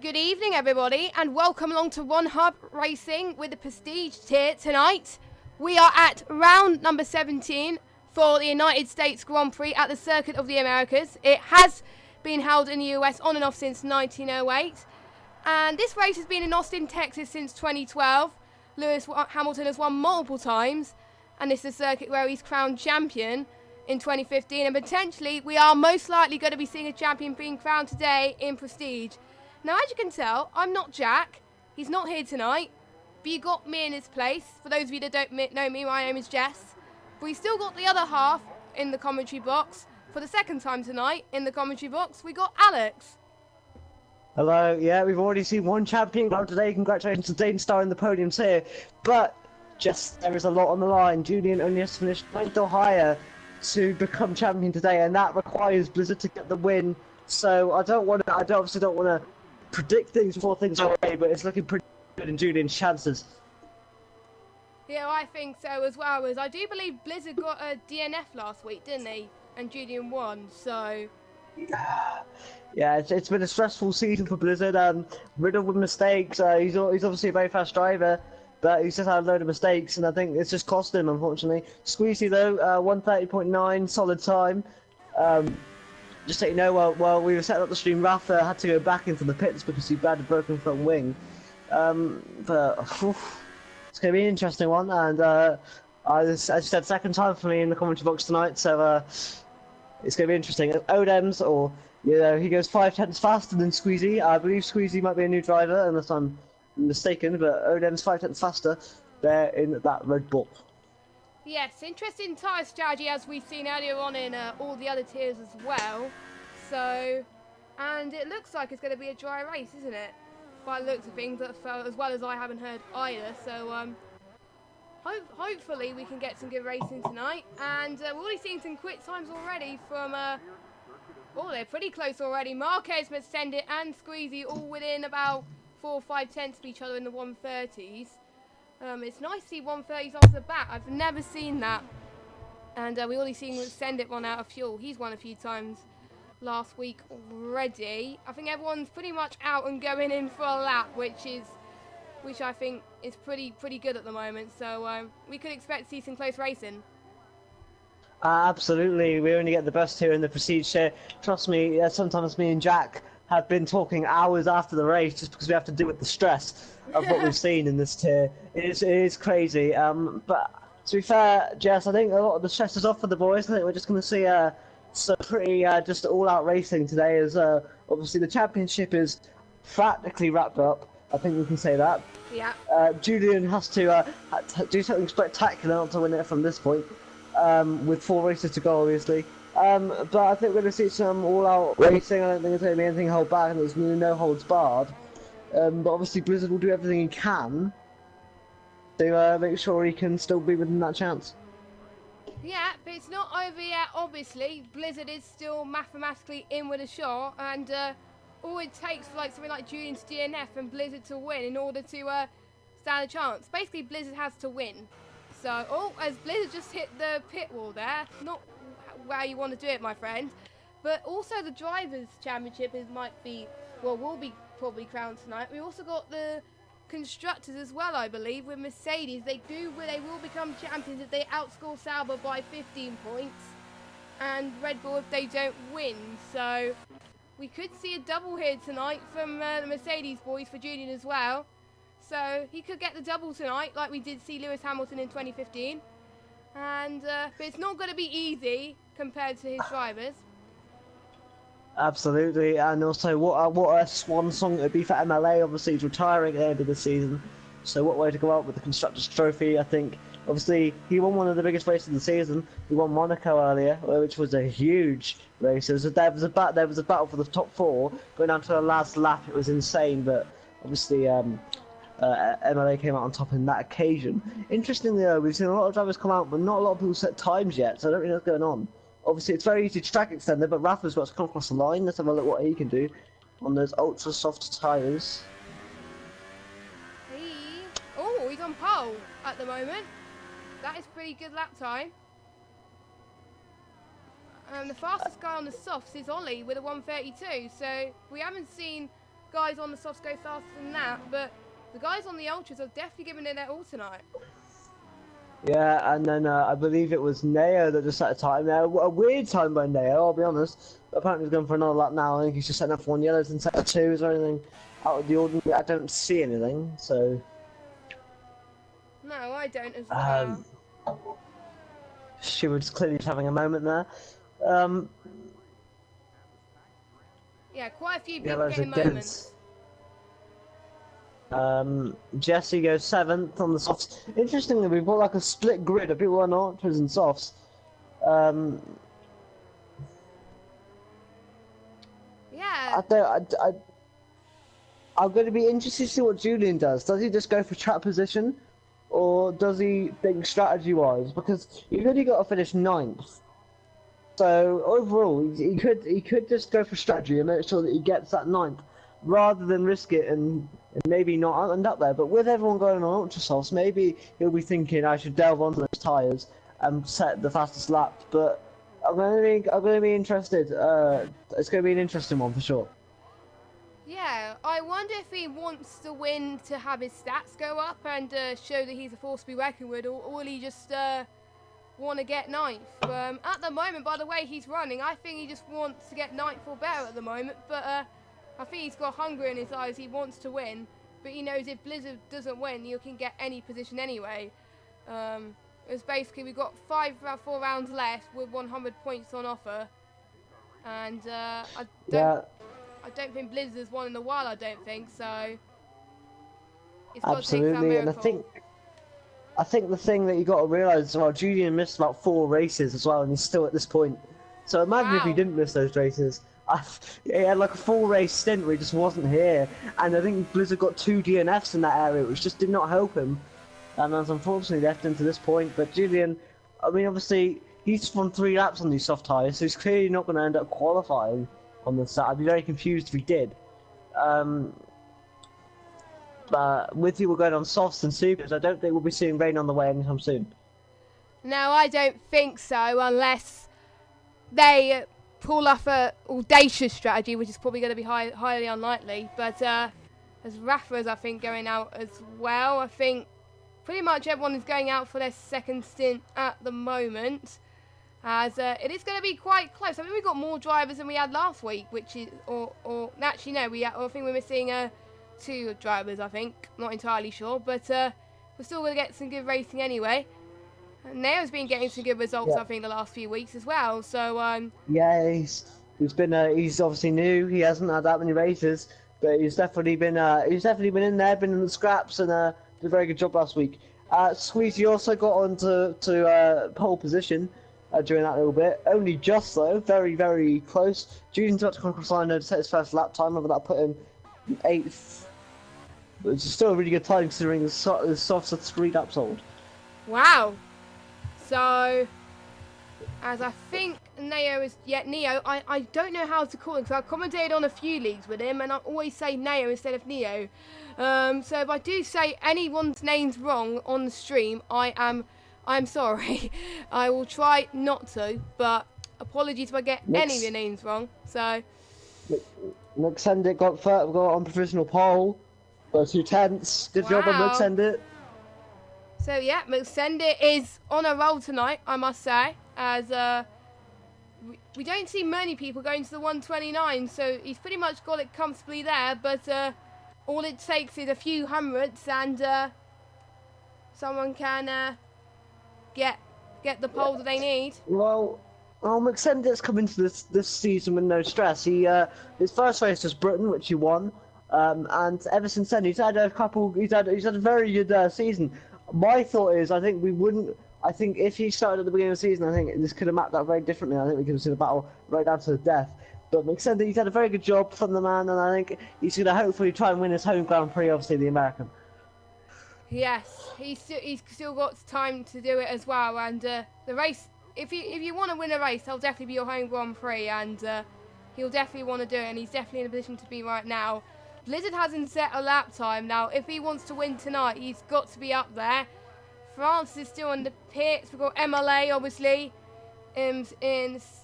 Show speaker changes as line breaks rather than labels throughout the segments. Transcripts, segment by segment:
Good evening, everybody, and welcome along to OneHubRacing with the Prestige tier tonight. We are at round number 17 for the United States Grand Prix at the Circuit of the Americas. It has been held in the US on and off since 1908, and this race has been in Austin, Texas since 2012. Lewis Hamilton has won multiple times, and this is a circuit where he's crowned champion in 2015, and potentially we are most likely going to be seeing a champion being crowned today in Prestige. Now, as you can tell, I'm not Jack. He's not here tonight, but you got me in his place. For those of you that don't know me, my name is Jess. But we still got the other half in the commentary box. For the second time tonight, in the commentary box, we got Alex.
Hello, yeah, we've already seen one champion crowned today. Congratulations to Dane Star in the podiums here. But, Jess, there is a lot on the line. Julian only has to finish 9th or higher to become champion today, and that requires Blizzard to get the win. So I obviously don't want to predict things before things are away, but it's looking pretty good in Julian's chances.
Yeah, I think so as well. As I do believe Blizzard got a DNF last week, didn't they? And Julian won, so...
Yeah, it's been a stressful season for Blizzard, riddled with mistakes. He's obviously a very fast driver, but he's just had a load of mistakes, and I think it's just cost him, unfortunately. Squeezy, though, 1:30.9, solid time. Just so you know, while we were setting up the stream, Rafa had to go back into the pits because he had a broken front wing. But it's going to be an interesting one, and as you said, second time for me in the commentary box tonight, so it's going to be interesting. Odems, or he goes 5/10 faster than Squeezy. I believe Squeezy might be a new driver, unless I'm mistaken, but Odems 5/10 faster there in that Red Bull.
Yes, interesting tyre strategy as we've seen earlier on in all the other tiers as well. So, and it looks like it's going to be a dry race, isn't it? By the looks of things, as well as I haven't heard either. So, hopefully we can get some good racing tonight. And we're already seeing some quick times already from, they're pretty close already. Marquez, Sendit and Squeezy all within about 4 or 5 tenths of each other in the 130s. It's nice to see 130s off the bat. I've never seen that. And we already seen Send It run out of fuel. He's won a few times last week already. I think everyone's pretty much out and going in for a lap, which I think is pretty good at the moment. So we could expect to see some close racing.
Absolutely, we only get the best here in the Prestige here. Trust me, sometimes me and Jack have been talking hours after the race just because we have to deal with the stress of what we've seen in this tier. It is crazy. But to be fair, Jess, I think a lot of the stress is off for the boys. I think we're just going to see some pretty just all-out racing today. As obviously the championship is practically wrapped up. I think we can say that.
Yeah.
Julian has to do something spectacular not to win it from this point. With 4 races to go, obviously. But I think we're going to see some all-out racing. I don't think there's going to be anything held back, and there's no holds barred. But obviously Blizzard will do everything he can to make sure he can still be within that chance.
Yeah, but it's not over yet, obviously. Blizzard is still mathematically in with a shot, and all it takes for something like Julian's DNF and Blizzard to win in order to stand a chance. Basically, Blizzard has to win. So, as Blizzard just hit the pit wall there, not where you want to do it, my friend. But also the Drivers' Championship will be probably crowned tonight. We also got the Constructors as well, I believe, with Mercedes. They will become champions if they outscore Sauber by 15 points, and Red Bull if they don't win. So we could see a double here tonight from the Mercedes boys for Julian as well. So he could get the double tonight, like we did see Lewis Hamilton in 2015. And but it's not going to be easy compared to his drivers.
Absolutely, and also what a swan song it would be for MLA. Obviously, he's retiring at the end of the season, so what way to go out with the Constructors' Trophy? I think obviously he won one of the biggest races of the season. He won Monaco earlier, which was a huge race. There was a battle for the top 4, going down to the last lap. It was insane, but obviously MLA came out on top in that occasion. Interestingly, though, we've seen a lot of drivers come out, but not a lot of people set times yet, so I don't really know what's going on. Obviously, it's very easy to track extender, but Rafa's got to come across the line. Let's have a look what he can do on those ultra soft tyres.
He's on pole at the moment. That is pretty good lap time. The fastest guy on the softs is Ollie with a 1:32. So we haven't seen guys on the softs go faster than that, but the guys on the ultras are definitely giving it their all tonight.
Yeah, and then I believe it was Neo that just set a time there. A weird time by Neo, I'll be honest. Apparently he's going for another lap now. I think he's just setting up for 1 yellow and set a 2. Is there anything out of the ordinary? I don't see anything, so...
No, I don't as well.
She was clearly just having a moment there.
Yeah, quite a few people getting moments.
Jesse goes 7th on the softs. Interestingly, we've got like a split grid of people on ultras and softs.
Yeah.
I'm going to be interested to see what Julian does. Does he just go for trap position, or does he think strategy-wise? Because you've only got to finish 9th. So overall, he could just go for strategy and make sure that he gets that 9th, rather than risk it and maybe not end up there. But with everyone going on ultra softs, maybe he'll be thinking I should delve onto those tyres and set the fastest lap. But I'm going to be interested. It's going to be an interesting one for sure.
Yeah, I wonder if he wants to win to have his stats go up and show that he's a force to be reckoned with, or will he just want to get 9th? At the moment, by the way he's running, I think he just wants to get 9th or better at the moment. But I think he's got hunger in his eyes. He wants to win, but he knows if Blizzard doesn't win, you can get any position anyway. It's basically we've got 4 rounds left with 100 points on offer, and I don't think Blizzard has won in a while. I don't think so. It's got to take some miracle.
And I think the thing that you got to realise as well, Julian missed about 4 races as well, and he's still at this point. So imagine if he didn't miss those races. He had like a full race stint where he just wasn't here, and I think Blizzard got 2 DNFs in that area, which just did not help him, and has unfortunately left him to this point. But Julian, I mean, obviously he's won 3 laps on these soft tyres, so he's clearly not going to end up qualifying on the start. I'd be very confused if he did. But with people going on softs and supers, I don't think we'll be seeing rain on the way anytime soon.
No, I don't think so, unless they pull off a audacious strategy, which is probably going to be highly unlikely. But as Rafa's, I think, going out as well. I think pretty much everyone is going out for their second stint at the moment, as it is going to be quite close. I mean, we've got more drivers than we had last week, which is, or actually no, I think we're missing 2 drivers, I think. Not entirely sure, but we're still going to get some good racing anyway. And Neo's been getting some good results, I think, the last few weeks as well. So
yeah, he's obviously new. He hasn't had that many races, but he's definitely been in there, been in the scraps, and did a very good job last week. Squeezy also got on to pole position during that little bit. Only just though, very very close. Julian's got to come across the line to set his first lap time. Whether that put him 8th, but it's still a really good time considering the softs are 3 laps old.
Wow. So, as I think Neo is... Yeah, Neo, I don't know how to call him, because I've commentated on a few leagues with him, and I always say Neo instead of Neo. So if I do say anyone's names wrong on the stream, I'm sorry. I will try not to, but apologies if I get any of your names wrong. So...
McSendit got on provisional pole, got 2 tenths. Good job on McSendit.
So yeah, McSendit is on a roll tonight, I must say, as we don't see many people going to the 129, so he's pretty much got it comfortably there, but all it takes is a few hundreds and someone can get the pole that they need.
Well, McSendit's come into this season with no stress. His first race was Britain, which he won, and ever since then he's had a very good season. My thought is, I think if he started at the beginning of the season, I think this could have mapped out very differently. I think we could have seen a battle right down to the death. But McSendit, he's had a very good job from the man, and I think he's going to hopefully try and win his home Grand Prix, obviously the American.
Yes, he's still got time to do it as well. And the race, if you want to win a race, that'll definitely be your home Grand Prix, and he'll definitely want to do it, and he's definitely in a position to be right now. Blizzard hasn't set a lap time. Now, if he wants to win tonight, he's got to be up there. France is still in the pits. We've got MLA, obviously.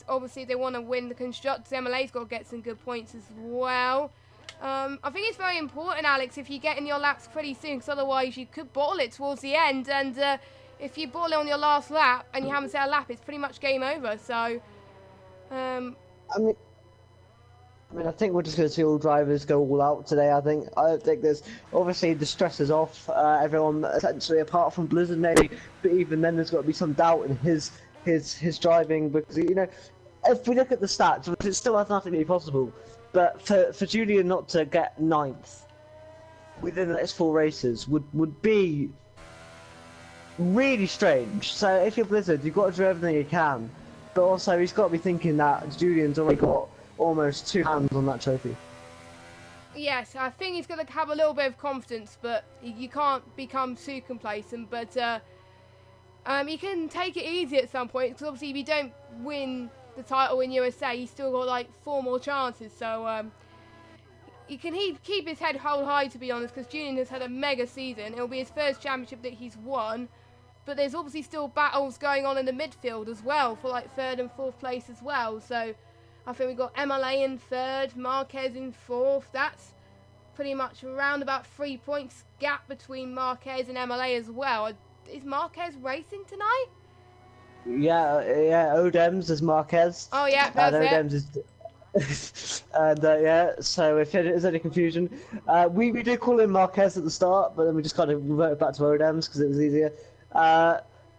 Obviously, they want to win the Constructors. MLA's got to get some good points as well. I think it's very important, Alex, if you get in your laps pretty soon, because otherwise you could bottle it towards the end, and if you bottle it on your last lap and you haven't set a lap, it's pretty much game over. So,
I think we're just going to see all drivers go all out today. I don't think there's obviously the stress is off. Everyone essentially, apart from Blizzard, maybe, but even then, there's got to be some doubt in his driving because if we look at the stats, it still has nothing to be possible. But for Julian not to get 9th within the next 4 races would be really strange. So if you're Blizzard, you've got to do everything you can, but also he's got to be thinking that Julian's already got almost 2 hands on that trophy.
Yes, I think he's going to have a little bit of confidence, but you can't become too complacent. But you can take it easy at some point, because obviously if you don't win the title in USA, he's still got like 4 more chances. So he can keep his head held high, to be honest, because Julian has had a mega season. It'll be his first championship that he's won, but there's obviously still battles going on in the midfield as well for like 3rd and 4th place as well. So I think we've got MLA in 3rd, Marquez in 4th. That's pretty much around about 3 points gap between Marquez and MLA as well. Is Marquez racing tonight?
Yeah, Odems is Marquez.
Oh yeah, that's
it. Odems is and yeah, so if there's any confusion, we did call him Marquez at the start, but then we just kind of reverted back to Odems because it was easier.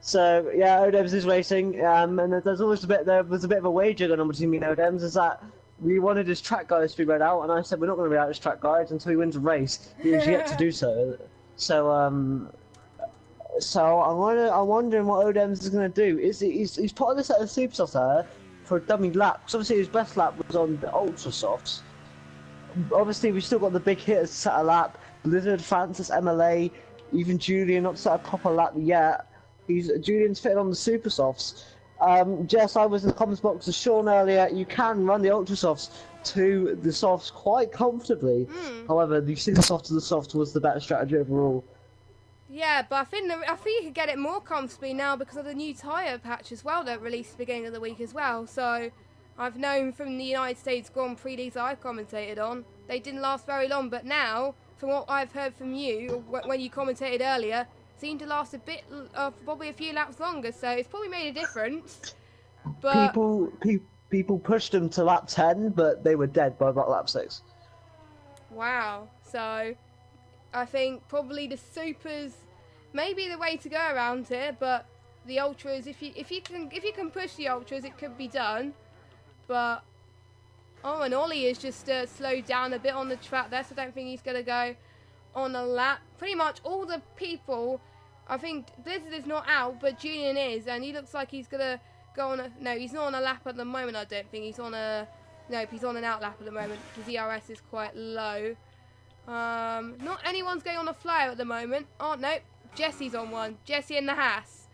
So yeah, Odems is racing, and there's always there was a bit of a wager going on between me and Odems, is that we wanted his track guides to be read out, and I said we're not going to read out his track guides until he wins a race. He has yet to do so. So I'm wondering what Odems is going to do. He's putting this at a super soft there for a dummy lap, because obviously his best lap was on the ultra softs. Obviously we've still got the big hitters to set a lap. Blizzard, Francis, MLA, even Julian not set a proper lap yet. Julian's fitting on the super softs. Jess, I was in the comments box with Sean earlier. You can run the ultra softs to the softs quite comfortably. However, the super soft to the soft was the better strategy overall.
Yeah, but I think you could get it more comfortably now because of the new tyre patch as well that released at the beginning of the week as well. So I've known from the United States Grand Prix leagues I've commentated on, they didn't last very long, but now, from what I've heard from you when you commentated earlier, seemed to last a bit, probably a few laps longer, so it's probably made a difference. But
people pushed them to lap 10, but they were dead by about lap 6.
Wow. So I think probably the supers may be the way to go around here, but the ultras, if you can push the ultras, it could be done. But and Ollie is just slowed down a bit on the track there, so I don't think he's going to go on a lap. Pretty much all the people, I think Blizzard is not out, but Julian is, and he looks like he's going to go on no, he's not on a lap at the moment, I don't think. He's on he's on an out lap at the moment, because ERS is quite low. Not anyone's going on a flyer at the moment. Oh, no, Jesse's on one. Jesse in the Haas.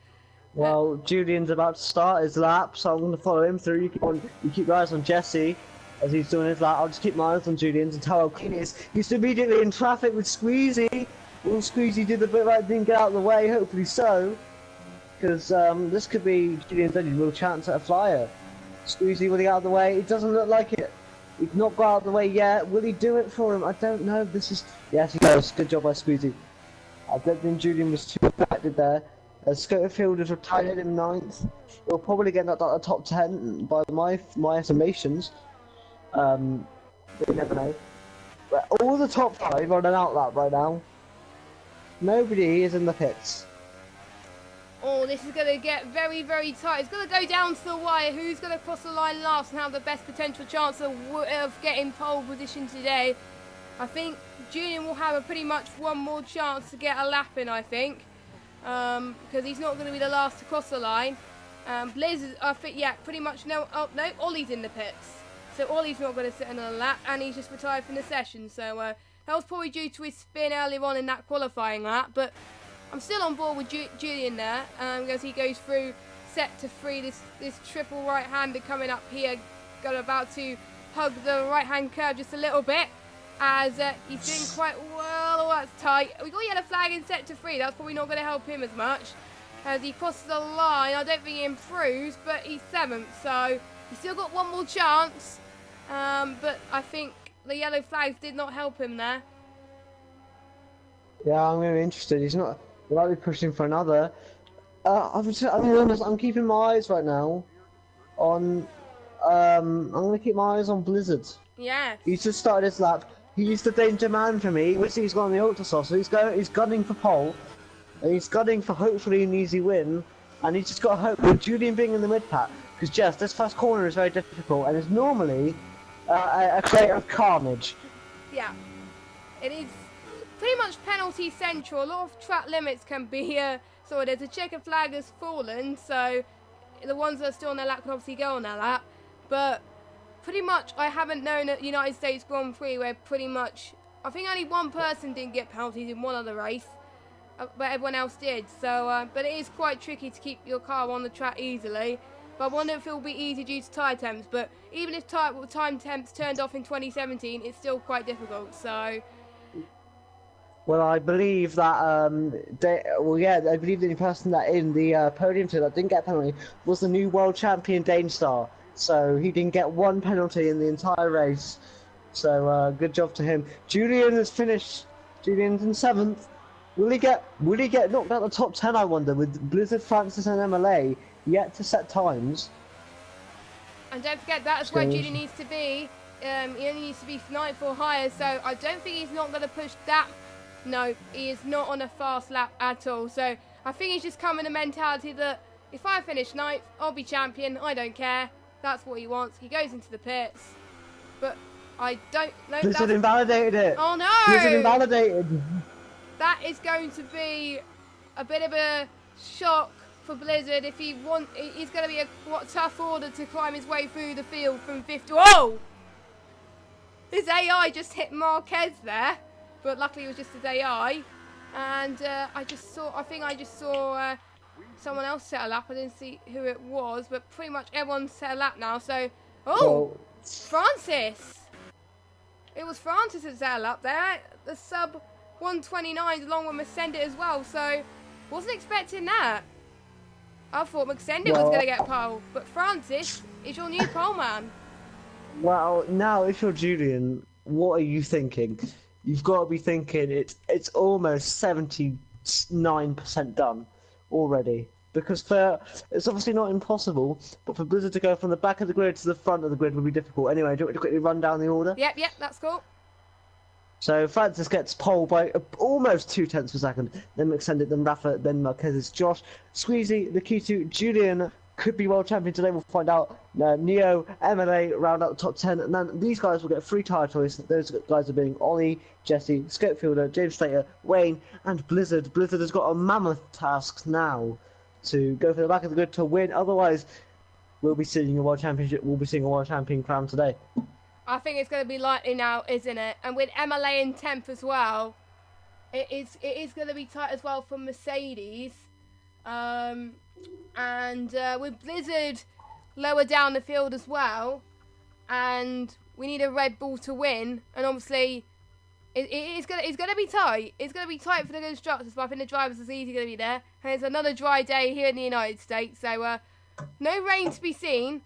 Well, Julian's about to start his lap, so I'm going to follow him through. You keep your eyes on Jesse as he's doing his lap. I'll just keep my eyes on Julian's and tell how clean he is. He's immediately in traffic with Squeezy. Will Squeezy do the bit right thing, get out of the way? Hopefully so. Because this could be Julian's only real chance at a flyer. Squeezy, will he get out of the way? It doesn't look like it. He's not got out of the way yet. Will he do it for him? I don't know. Yes, he does. Good job by Squeezy. I don't think Julian was too affected there. Schofield is retired in 9th. He'll probably get knocked out of the top 10 by my estimations. You never know. But all the top 5 are on an out lap right now. Nobody is in the pits.
Oh, this is going to get very, very tight. It's going to go down to the wire. Who's going to cross the line last and have the best potential chance of getting pole position today? I think Julian will have pretty much one more chance to get a lap in, I think. Because he's not going to be the last to cross the line. Blizz, I think, yeah, pretty much no. Oh, no, Ollie's in the pits. So Ollie's not going to sit in a lap, and he's just retired from the session. So that was probably due to his spin earlier on in that qualifying lap. But I'm still on board with Julian there, as he goes through set to 3. This triple right-hander coming up here, about to hug the right-hand curve just a little bit, as he's doing quite well. Oh, that's tight. We got yellow flag in set to 3. That's probably not going to help him as much. As he crosses the line, I don't think he improves, but he's 7th, so he's still got one more chance. But I think the yellow flags did not help him there.
Yeah, I'm going to be interested. He's not. He might be pushing for another. I'm be honest. I'm keeping my eyes right now on. I'm going to keep my eyes on Blizzard.
Yes.
He's just started his lap. He's the danger man for me. We see he's got on the ultra soft, so he's gunning for pole, and he's gunning for hopefully an easy win. And he's just got to hope with Julian being in the mid pack, because Jess, this first corner is very difficult and is normally a creator of carnage.
Yeah, it is pretty much penalty central. A lot of track limits can be so there's a checkered flag has fallen, so the ones that are still on their lap can obviously go on their lap. But pretty much I haven't known at United States Grand Prix where pretty much I think only one person didn't get penalties in one other race, but everyone else did. So, but it is quite tricky to keep your car on the track easily. But I wonder if it will be easy due to tyre temps. But even if time temps turned off in 2017, it's still quite difficult. So.
Well, I believe that I believe the only person that in the podium two that didn't get a penalty was the new world champion Danestar. So he didn't get one penalty in the entire race. So good job to him. Julian has finished. Julian's in 7th. Will he get knocked out the top 10? I wonder, with Blizzard, Francis, and MLA yet to set times.
And don't forget that's where Julian needs to be. He only needs to be 9th or higher. So I don't think he's not going to push that. No, he is not on a fast lap at all. So I think he's just come in a mentality that if I finish 9th, I'll be champion. I don't care. That's what he wants. He goes into the pits. But I don't know.
Blizzard invalidated it.
Oh no!
Blizzard invalidated.
That is going to be a bit of a shock for Blizzard if he's going to be a tough order to climb his way through the field from 5th to... Whoa! His AI just hit Marquez there. But luckily it was just his AI, and I think I just saw someone else set a lap. I didn't see who it was, but pretty much everyone's set a lap now. So, Francis! It was Francis that set a lap there. The sub 129s along with Mascendit as well. So, wasn't expecting that. I thought Mascendit was going to get pole, but Francis is your new pole man.
Well, now if you're Julian, what are you thinking? You've got to be thinking it's almost 79% done already. Because it's obviously not impossible, but for Blizzard to go from the back of the grid to the front of the grid would be difficult. Anyway, do you want me to quickly run down the order?
Yep, that's cool.
So Francis gets pole by almost 0.2 per second. Then McSendit, then Rafa, then Marquez, Josh, Squeezy, Nikitu, Julian. Could be world champion today, we'll find out. Neo, MLA round out the top 10, and then these guys will get 3 tyre choice. Those guys are being Ollie, Jesse, Scopefielder, James Slater, Wayne, and Blizzard. Blizzard has got a mammoth task now to go for the back of the grid to win. Otherwise, we'll be seeing a world championship. We'll be seeing a world champion crown today.
I think it's going to be likely now, isn't it? And with MLA in 10th as well, it is going to be tight as well for Mercedes. And with Blizzard lower down the field as well, and we need a Red Bull to win, and obviously it's going to be tight. It's going to be tight for the constructors, but I think the drivers is easy going to be there. And it's another dry day here in the United States, so no rain to be seen.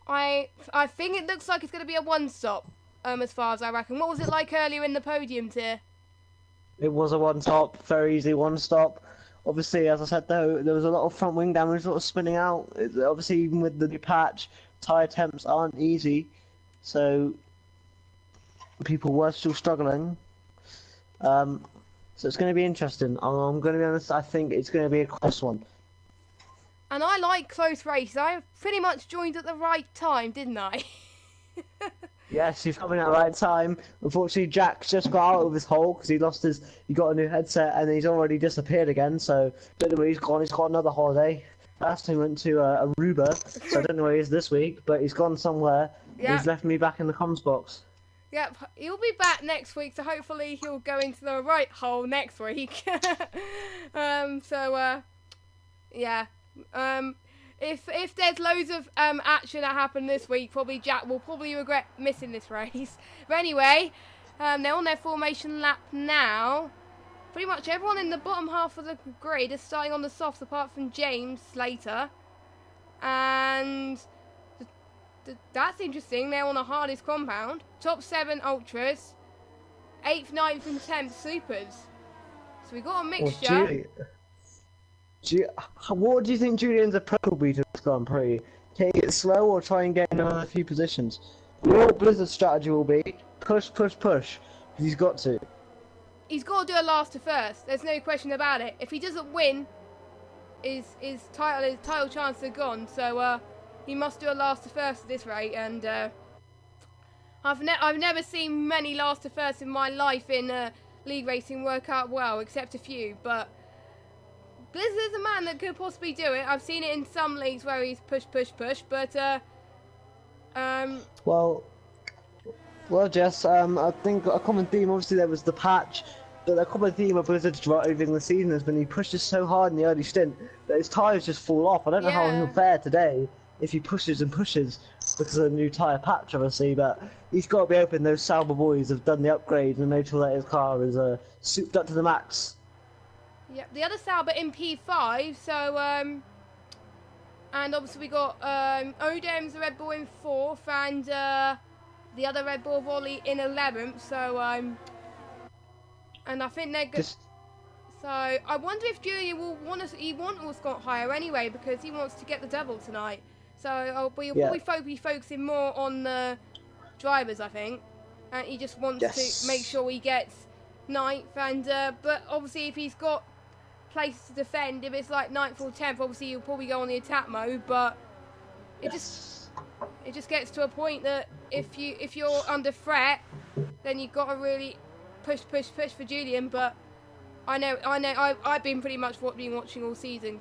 I think it looks like it's going to be a one-stop, as far as I reckon. What was it like earlier in the podium tier?
It was a one-stop, very easy one-stop. Obviously, as I said though, there was a lot of front wing damage, a lot of spinning out. Obviously, even with the new patch, tyre temps aren't easy, so people were still struggling. So it's going to be interesting. I'm going to be honest, I think it's going to be a close one.
And I like close races. I pretty much joined at the right time, didn't I?
Yes, you've come in at the right time. Unfortunately, Jack's just got out of his hole because he got a new headset and he's already disappeared again. So don't know where he's gone. He's got another holiday. Last time he went to Aruba, so I don't know where he is this week, but he's gone somewhere. Yep. He's left me back in the comms box.
Yep, he'll be back next week, so hopefully he'll go into the right hole next week. Yeah. If there's loads of action that happened this week, probably Jack will probably regret missing this race. But anyway, they're on their formation lap now. Pretty much everyone in the bottom half of the grid is starting on the softs apart from James Slater. And That's interesting. They're on the hardest compound. Top 7 ultras, 8th, 9th, and 10th supers. So we got a mixture.
What do you think Julian's approach will be to this Grand Prix? Take it slow or try and get in another few positions? Your Blizzard strategy will be push, push, push. Because he's got to.
He's got to do a last to first. There's no question about it. If he doesn't win, his title chances are gone. So he must do a last to first at this rate. And I've never seen many last to first in my life in league racing work out well, except a few. But Blizzard's a man that could possibly do it. I've seen it in some leagues where he's push, push, push. But
Well, Jess, I think a common theme, obviously there was the patch, but the common theme of Blizzard driving the season has been he pushes so hard in the early stint that his tyres just fall off. I don't know how he'll fare today if he pushes and pushes because of the new tyre patch, obviously, but he's got to be open. Those Sauber boys have done the upgrades and made sure that his car is souped up to the max.
Yep, the other Sauber in P5, so, and obviously we got Odem's Red Bull in 4th, and the other Red Bull volley in 11th, so and I think they're good. So I wonder if Julian will want us got higher anyway because he wants to get the double tonight. So we'll probably be focusing more on the drivers, I think, and he just wants to make sure he gets 9th. And but obviously if he's got place to defend, if it's like 9th or 10th, obviously he'll probably go on the attack mode. But it just gets to a point that if you're under threat, then you've got to really push for Julian. But I know I've been pretty much been watching all season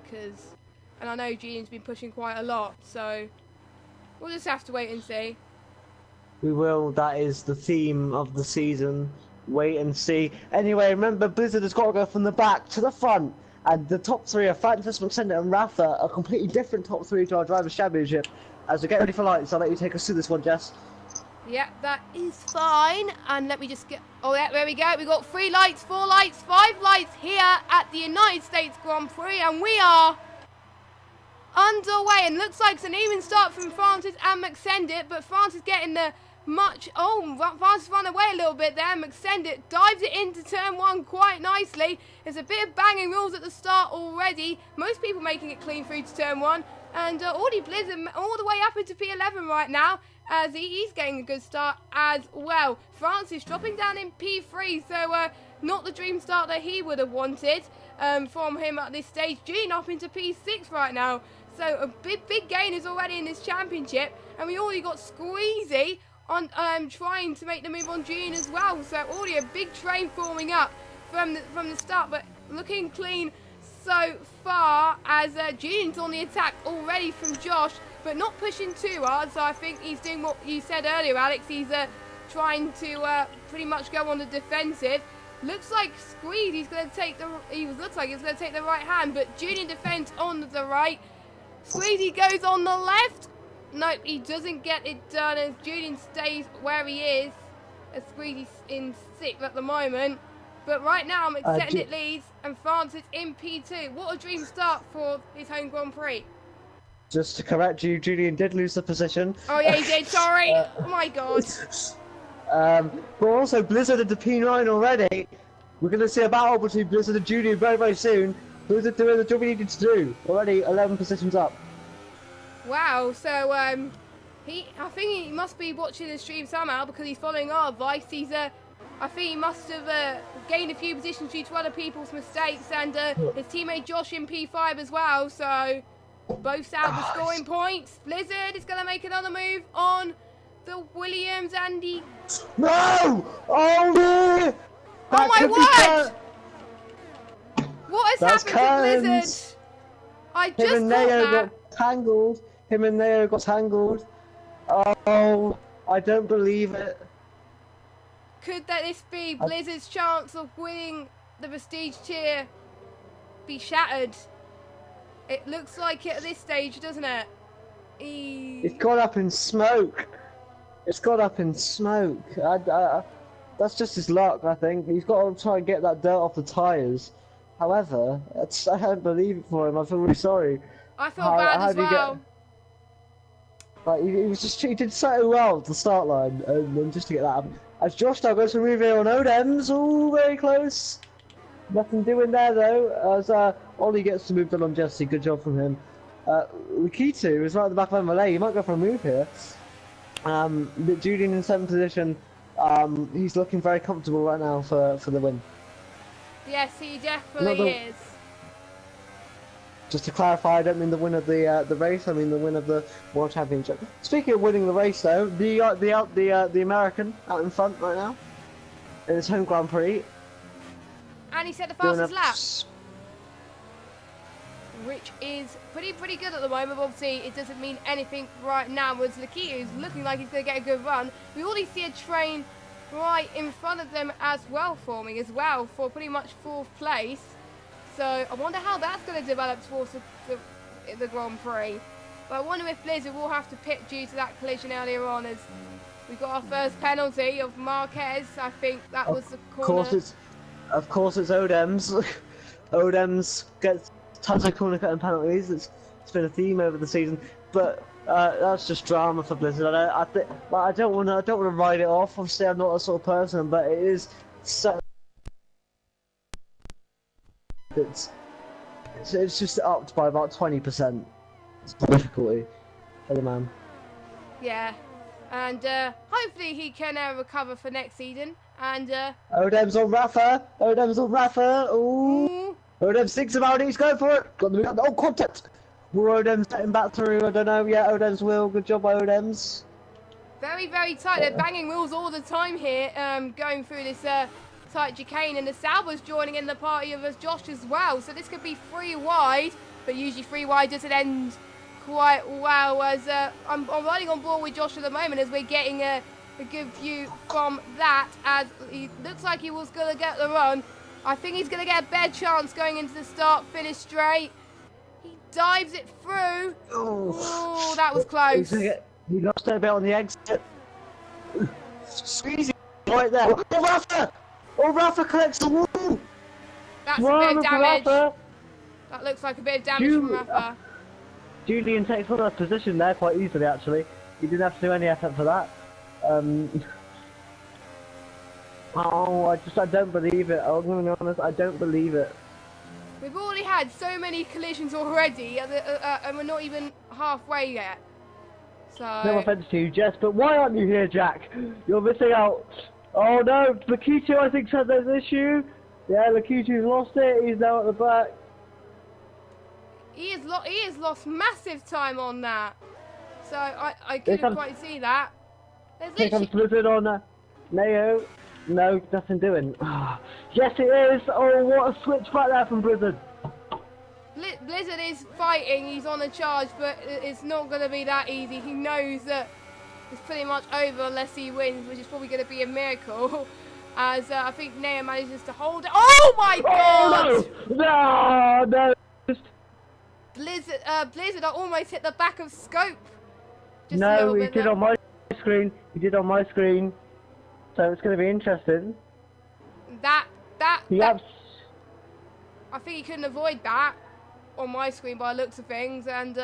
and I know Julian's been pushing quite a lot. So we'll just have to wait and see.
We will. That is the theme of the season. Wait and see. Anyway, remember Blizzard has got to go from the back to the front. And the top 3 are Francis, McSender and Rafa, a completely different top 3 to our Drivers' Championship. As we get ready for lights, I'll let you take us through this one, Jess.
Yeah, that is fine. And let me just get... Oh, yeah, there we go. We got 3 lights, 4 lights, 5 lights here at the United States Grand Prix. And we are underway. And looks like it's an even start from Francis and McSender. But Francis getting the Francis run away a little bit there. McSender dives it into turn 1 quite nicely. There's a bit of banging rules at the start already. Most people making it clean through to turn 1. And Audi Blizzard all the way up into P11 right now, as he's getting a good start as well. Francis dropping down in P3, so not the dream start that he would have wanted from him at this stage. Gene up into P6 right now. So a big gain is already in this championship, and we already got Squeezy on trying to make the move on Gene as well. So already a big train forming up from the start, but looking clean so far as Julian's on the attack already from Josh, but not pushing too hard. So I think he's doing what you said earlier, Alex. He's trying to pretty much go on the defensive. Looks like Squeezy's going to take looks like he's going to take the right hand, but Julian defends on the right. Squeezy goes on the left. Nope, he doesn't get it done as Julian stays where he is. As Squeezy's in 6th at the moment. But right now, McSender leads, and Francis in P2. What a dream start for his home Grand Prix.
Just to correct you, Julian did lose the position.
Oh yeah, he did, sorry. Oh my god.
But also, Blizzard into P9 already. We're going to see a battle between Blizzard and Julian very, very soon. Blizzard doing the job he needed to do. Already 11 positions up.
Wow, so I think he must be watching the stream somehow because he's following our advice. I think he must have gained a few positions due to other people's mistakes, and his teammate Josh in P5 as well. So both Sauber scoring points. Blizzard is going to make another move on the Williams and the...
No! Oh no!
Oh my word! What has happened to Blizzard? I just
Him and Neo got tangled. Him and Neo got tangled. Oh, I don't believe it.
Could this be Blizzard's chance of winning the Prestige tier be shattered? It looks like it at this stage, doesn't it?
It's got up in smoke. It's got up in smoke. That's just his luck, I think. He's got to try and get that dirt off the tyres. However, I don't believe it for him. I feel really sorry.
I feel bad as well.
Like he did so well at the start line, and then just to get that. As Josh now goes for move here on Odems, oh, very close. Nothing doing there though. As Ollie gets to move the on Jesse, good job from him. Rikitu is right at the back of Malay. He might go for a move here. Julian in 7th position. He's looking very comfortable right now for the win.
Yes, he definitely is.
Just to clarify, I don't mean the win of the race. I mean the win of the World Championship. Speaking of winning the race, though, the American out in front right now in his home Grand Prix.
And he set the fastest lap, which is pretty good at the moment. But obviously, it doesn't mean anything right now. As Lakitu is looking like he's going to get a good run. We already see a train right in front of them as well, forming as well for pretty much 4th place. So I wonder how that's going to develop towards the Grand Prix. But I wonder if Blizzard will have to pit due to that collision earlier on, as we got our first penalty of Marquez. I think that was the corner.
Of course it's Odems. Odems gets tons of corner cutting penalties. It's been a theme over the season, but that's just drama for Blizzard. I don't want to write it off. Obviously, I'm not a sort of person, but it is so. It's just upped by about 20%. It's difficulty for the man.
Yeah, and hopefully he can recover for next season. And
Odems on Rafa. Odems on Rafa. Ooh. Odems thinks about it. He's going for it. Got the contact. Will Odems getting back through? I don't know. Yeah, Odems will. Good job by Odems.
Very tight. They're banging wheels all the time here. Going through this tight chicane, and the Sauber's joining in the party of us Josh as well. So this could be 3 wide, but usually 3 wide doesn't end quite well. As I'm riding on board with Josh at the moment, as we're getting a good view from that, as he looks like he was going to get the run. I think he's going to get a better chance going into the start-finish straight. He dives it through. Oh, that was close.
He lost a bit on the exit. Squeezing right there. Oh, Rafa! Oh, Rafa collects the wall!
That's a bit of damage. That looks like a bit of damage from Rafa.
Julian takes first position there quite easily, actually. He didn't have to do any effort for that. Oh, I don't believe it. I'm going to be honest, I don't believe it.
We've already had so many collisions already, and we're not even halfway yet. So.
No offense to you, Jess, but why aren't you here, Jack? You're missing out. Oh no, Lakitu I think said there's an issue. Yeah, Lakitu's lost it. He's now at the back.
He has lost massive time on that. So I couldn't quite see that.
Here comes Blizzard on Neo. No, nothing doing. Yes, it is. Oh, what a switch back there from Blizzard.
Blizzard is fighting. He's on a charge, but it's not going to be that easy. He knows that it's pretty much over unless he wins, which is probably going to be a miracle. As I think Neo manages to hold it. Oh my God!
Oh, no!
Blizzard, I almost hit the back of Scope. Just
no, he did on my screen. He did on my screen. So it's going to be interesting.
I think he couldn't avoid that on my screen by the looks of things, and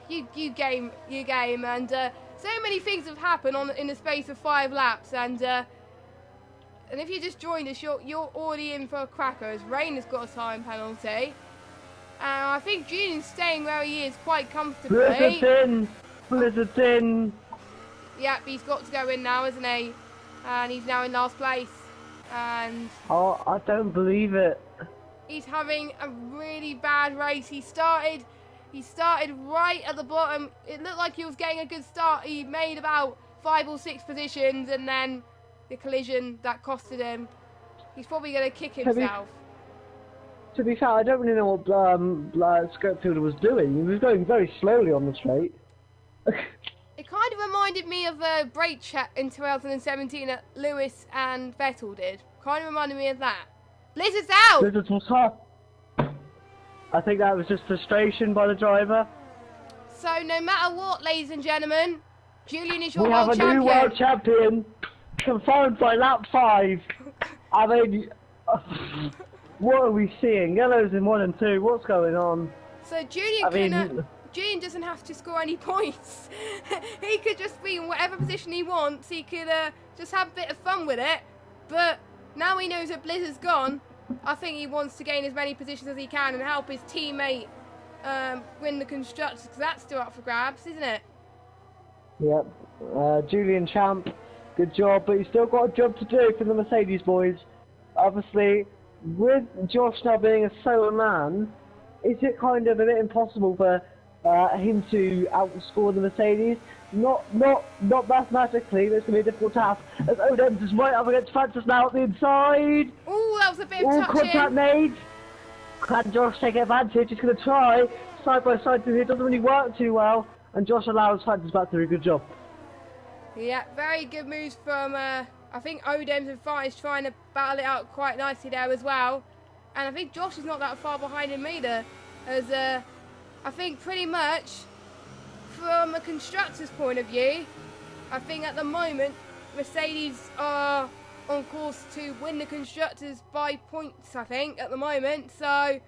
you game, and so many things have happened in the space of 5 laps, and if you just joined us, you're already in for a cracker, as Rain has got a time penalty, and I think Julian's staying where he is quite comfortably.
Blizzard's in.
Yep, he's got to go in now, isn't he? And he's now in last place. And
oh, I don't believe it.
He's having a really bad race. He started right at the bottom. It looked like he was getting a good start. He made about 5 or 6 positions, and then the collision that costed him. He's probably going to kick himself.
To be fair, I don't really know what Scopefielder was doing. He was going very slowly on the straight.
It kind of reminded me of a brake check in 2017 that Lewis and Vettel did. Kind of reminded me of that. Blizzard's out!
Blizzard was hot. I think that was just frustration by the driver.
So no matter what, ladies and gentlemen, Julian is your
world champion. We have a new world champion, confirmed by lap 5. I mean, what are we seeing? Yellows in 1 and 2. What's going on?
So Julian Julian doesn't have to score any points. He could just be in whatever position he wants. He could just have a bit of fun with it. But now he knows that Blizzard's gone, I think he wants to gain as many positions as he can and help his teammate win the Constructors, because that's still up for grabs, isn't it?
Yep. Julian Champ, good job, but he's still got a job to do for the Mercedes boys. Obviously, with Josh now being a solo man, is it kind of a bit impossible for him to outscore the Mercedes? Not mathematically, but it's going to be a difficult task. As Odems is right up against Francis now at the inside.
Oh, that was a bit of touching.
Contact made. Can Josh take advantage? He's going to try side by side through here. It doesn't really work too well, and Josh allows Francis back to do a good job.
Yeah, very good moves from I think Odems and Fart is trying to battle it out quite nicely there as well. And I think Josh is not that far behind him either, as I think pretty much from a Constructors' point of view, I think at the moment Mercedes are on course to win the Constructors by points, I think, at the moment. So,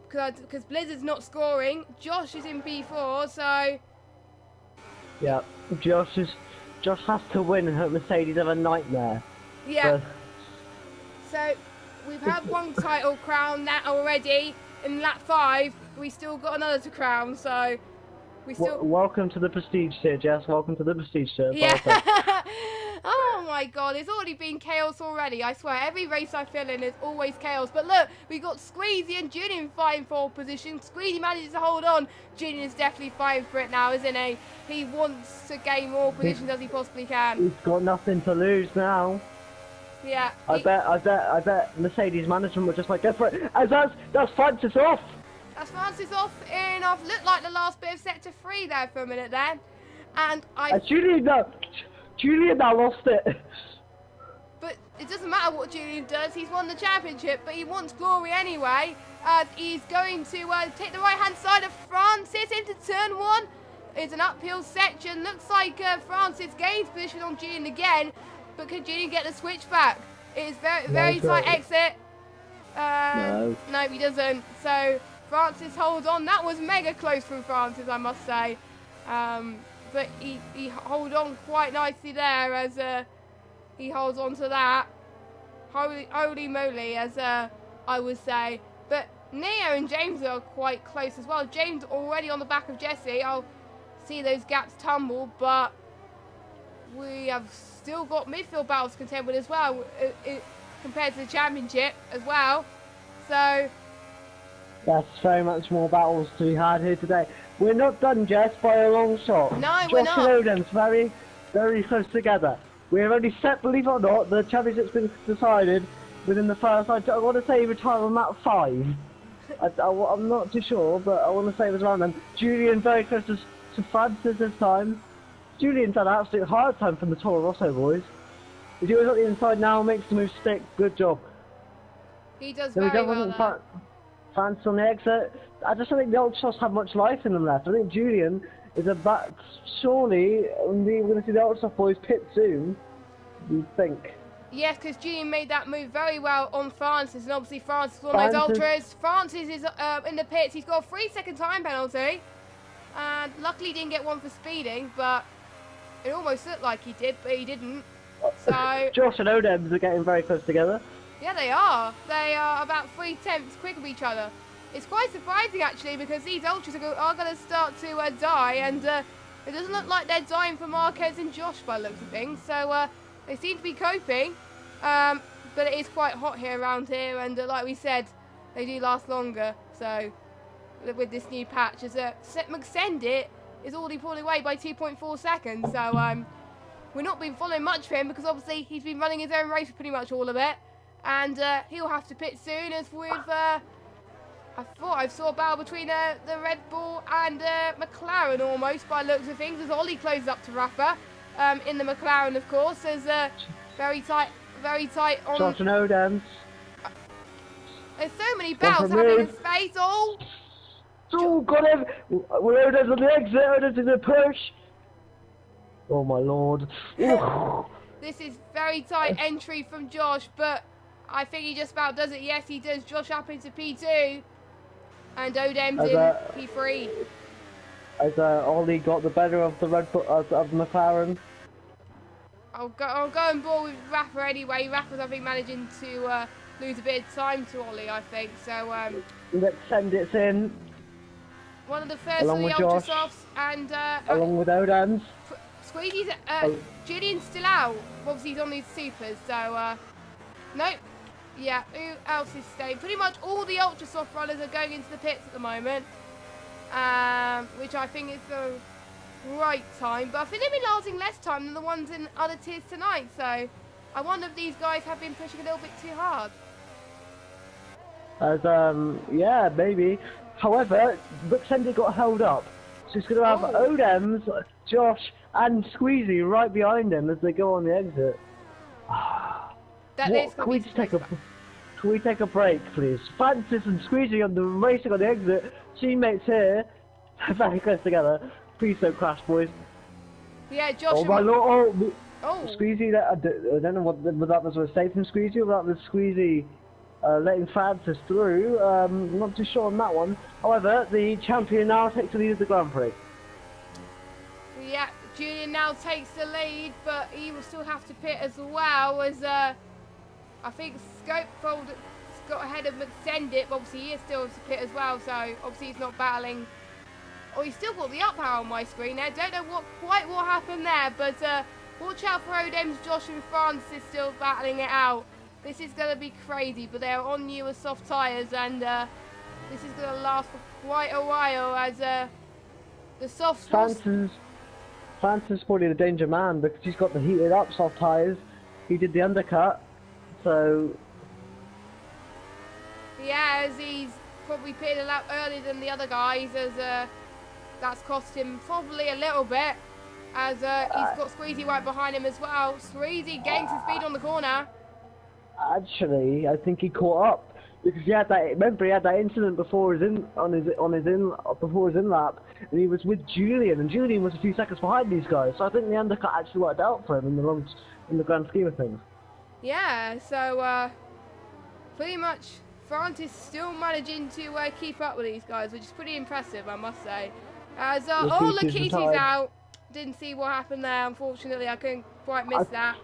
because Blizzard's not scoring, Josh is in P4, so...
Yeah, Josh has to win and hope Mercedes have a nightmare.
Yeah. So, we've had one title crown that already in lap 5. We still got another to crown, so we still.
Welcome to the prestige tier, Jess. Welcome to the prestige tier.
Yeah. Oh my God, it's already been chaos already. I swear, every race I fill in is always chaos. But look, we got Squeezy and Julian fighting for position. Squeezy manages to hold on. Julian is definitely fighting for it now, isn't he? He wants to gain more positions as he possibly can.
He's got nothing to lose now.
Yeah.
I bet Mercedes management would just like go for it. As that's Francis off.
That's Francis off in off. Looked like the last bit of sector 3 there for a minute there, and
Julian now lost it.
But it doesn't matter what Julian does. He's won the championship, but he wants glory anyway. He's going to take the right-hand side of Francis into turn 1. It's an uphill section. Looks like Francis gains position on Julian again. But can Julian get the switch back? It is very tight exit. No, he doesn't. So Francis holds on. That was mega close from Francis, I must say. But he holds on quite nicely there as he holds on to that. Holy moly, as I would say. But Neo and James are quite close as well. James already on the back of Jesse. I'll see those gaps tumble, but we have still got midfield battles to contend with as well, compared to the championship as well. So
that's very much more battles to be had here today. We're not done, Jess, by a long shot.
No, we're not.
Josh and Odin's very, very close together. We're only set, believe it or not, the championship's been decided within the first, I want to say, retire on map 5. I'm not too sure, but I want to say it was around then. Julian very close to Francis this time. Julian's had an absolute hard time from the Toro Rosso boys. He goes up the inside now, makes the move stick. Good job.
He does very well there.
Francis on the exit. I just don't think the Ultras have much life in them left. I think Julian is about. Surely we're going to see the Ultras boys pit soon. You think?
Yes, because Julian made that move very well on Francis, and obviously Francis was on those Ultras. Francis is in the pits. He's got a 3-second time penalty, and luckily he didn't get one for speeding, but it almost looked like he did, but he didn't. So
Josh and Odems are getting very close together.
Yeah, they are. They are about 3/10 quick of each other. It's quite surprising actually, because these Ultras are going to start to die, and it doesn't look like they're dying for Marquez and Josh by the looks of things. So they seem to be coping, but it is quite hot here around here, and like we said, they do last longer. So with this new patch, as McSendit is already pulling away by 2.4 seconds. So we've not been following much for him, because obviously he's been running his own race for pretty much all of it, and he'll have to pit soon. As with I thought I saw a battle between the Red Bull and McLaren almost by the looks of things, as Ollie closes up to Rafa in the McLaren, of course. There's very tight on.
Josh and Odems.
There's so many battles happening in space.
Oh, got him! We're Odems on the exit. Odems in the push. Oh my lord.
This is very tight entry from Josh, but I think he just about does it. Yes, he does. Josh up into P2. And Odems in P3.
as Ollie got the better of the of the McLaren.
I'll go on board with Rafa anyway. Rafa's, I think, managing to lose a bit of time to Ollie, I think. So,
Let's send it in,
one of the first
along
of the
with
Ultra
Josh,
Softs, and
along with Odams.
Squeezy's,
Oh.
Julian's still out. Obviously, he's on these supers, so, nope. Yeah, who else is staying? Pretty much all the Ultra Soft runners are going into the pits at the moment, which I think is the right time. But I think they've been lasting less time than the ones in other tiers tonight, so I wonder if these guys have been pushing a little bit too hard.
As yeah, maybe. However, Brooksender got held up, so he's going to have Odams, Josh, and Squeezy right behind him as they go on the exit. Can we take a break, please? Francis and Squeezy on the racing on the exit. Teammates here, very close together. Please don't crash, boys.
Yeah, Josh.
Oh my lord!
Oh.
Squeezy, I don't know what that was a mistake from Squeezy, or that was Squeezy letting Francis through. Not too sure on that one. However, the champion now takes the lead of the Grand Prix.
Yeah, Julian now takes the lead, but he will still have to pit as well as I think Scopefold got ahead of McSendit, but obviously he is still to pit as well, so obviously he's not battling. Oh, he's still got the up power on my screen there. Don't know quite what happened there, but watch out for Odems, Josh and Francis still battling it out. This is going to be crazy, but they're on newer soft tyres, and this is going to last for quite a while as the soft...
Francis is probably the danger man because he's got the heated up soft tyres. He did the undercut, so...
Yeah, as he's probably pitted a lap earlier than the other guys, as that's cost him probably a little bit, as he's got Squeezy right behind him as well. Squeezy gaining some speed on the corner.
Actually, I think he caught up because he had that. Remember, he had that incident before his in lap, and he was with Julian, and Julian was a few seconds behind these guys. So I think the undercut actually worked out for him in the grand scheme of things.
Yeah, so pretty much Francis still managing to keep up with these guys, which is pretty impressive, I must say. As Lakiti's out. Didn't see what happened there, unfortunately. I couldn't quite miss that.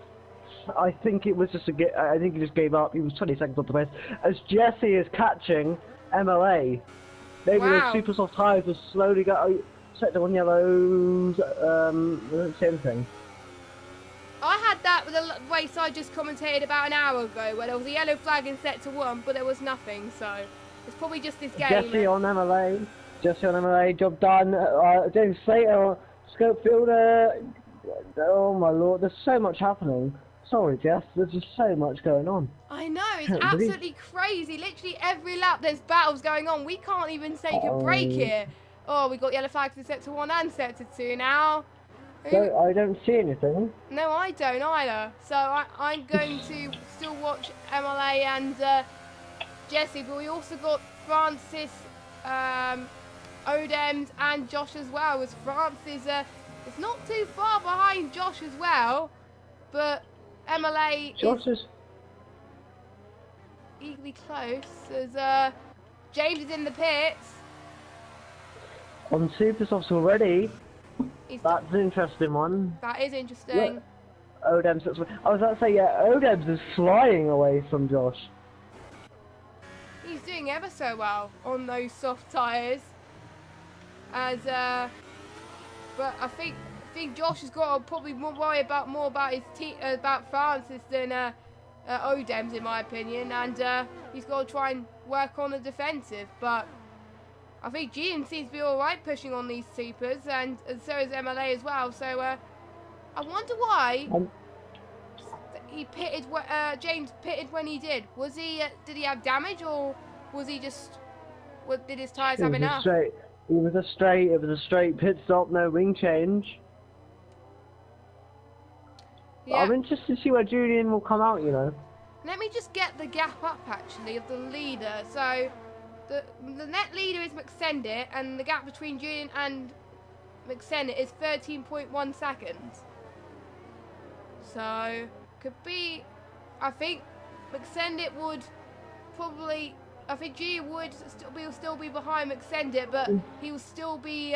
I think it was just I think he just gave up. He was 20 seconds off the pace. As Jesse is catching MLA. Maybe those super soft tyres will slowly go set to on yellows. I don't see anything.
I had that with the race I just commentated about an hour ago, where there was a yellow flag in set to 1, but there was nothing. So it's probably just this game.
Jesse on MLA. Job done. James Slater, Scopefield. Oh my lord, there's so much happening. Sorry, Jeff, there's just so much going on.
I know, it's absolutely crazy. Literally every lap there's battles going on. We can't even take a break here. Oh, we got yellow flags in sector 1 and sector 2 now.
So I don't see anything.
No, I don't either. So I'm going to still watch MLA and Jesse, but we also got Francis, Odems and Josh as well. As Francis is not too far behind Josh as well, but MLA is equally close as James is in the pits.
On Supersofts already. That's an interesting one.
That is interesting.
Odems, I was about to say, yeah, Odems is flying away from Josh.
He's doing ever so well on those soft tyres. As but I think Josh has got to probably worry more about Francis than Odems, in my opinion, and he's got to try and work on the defensive. But I think Gian seems to be all right pushing on these supers, and so is MLA as well. So I wonder why he pitted. James pitted when he did. Was he? Did he have damage, or was he just? Did his tyres have enough?
It was a straight pit stop, no wing change. Yeah. I'm interested to see where Julian will come out, you know.
Let me just get the gap up, actually, of the leader. So, the net leader is McSendit, and the gap between Julian and McSendit is 13.1 seconds. So, could be... I think McSendit would probably... I think Julian would still be behind McSendit, but he will still be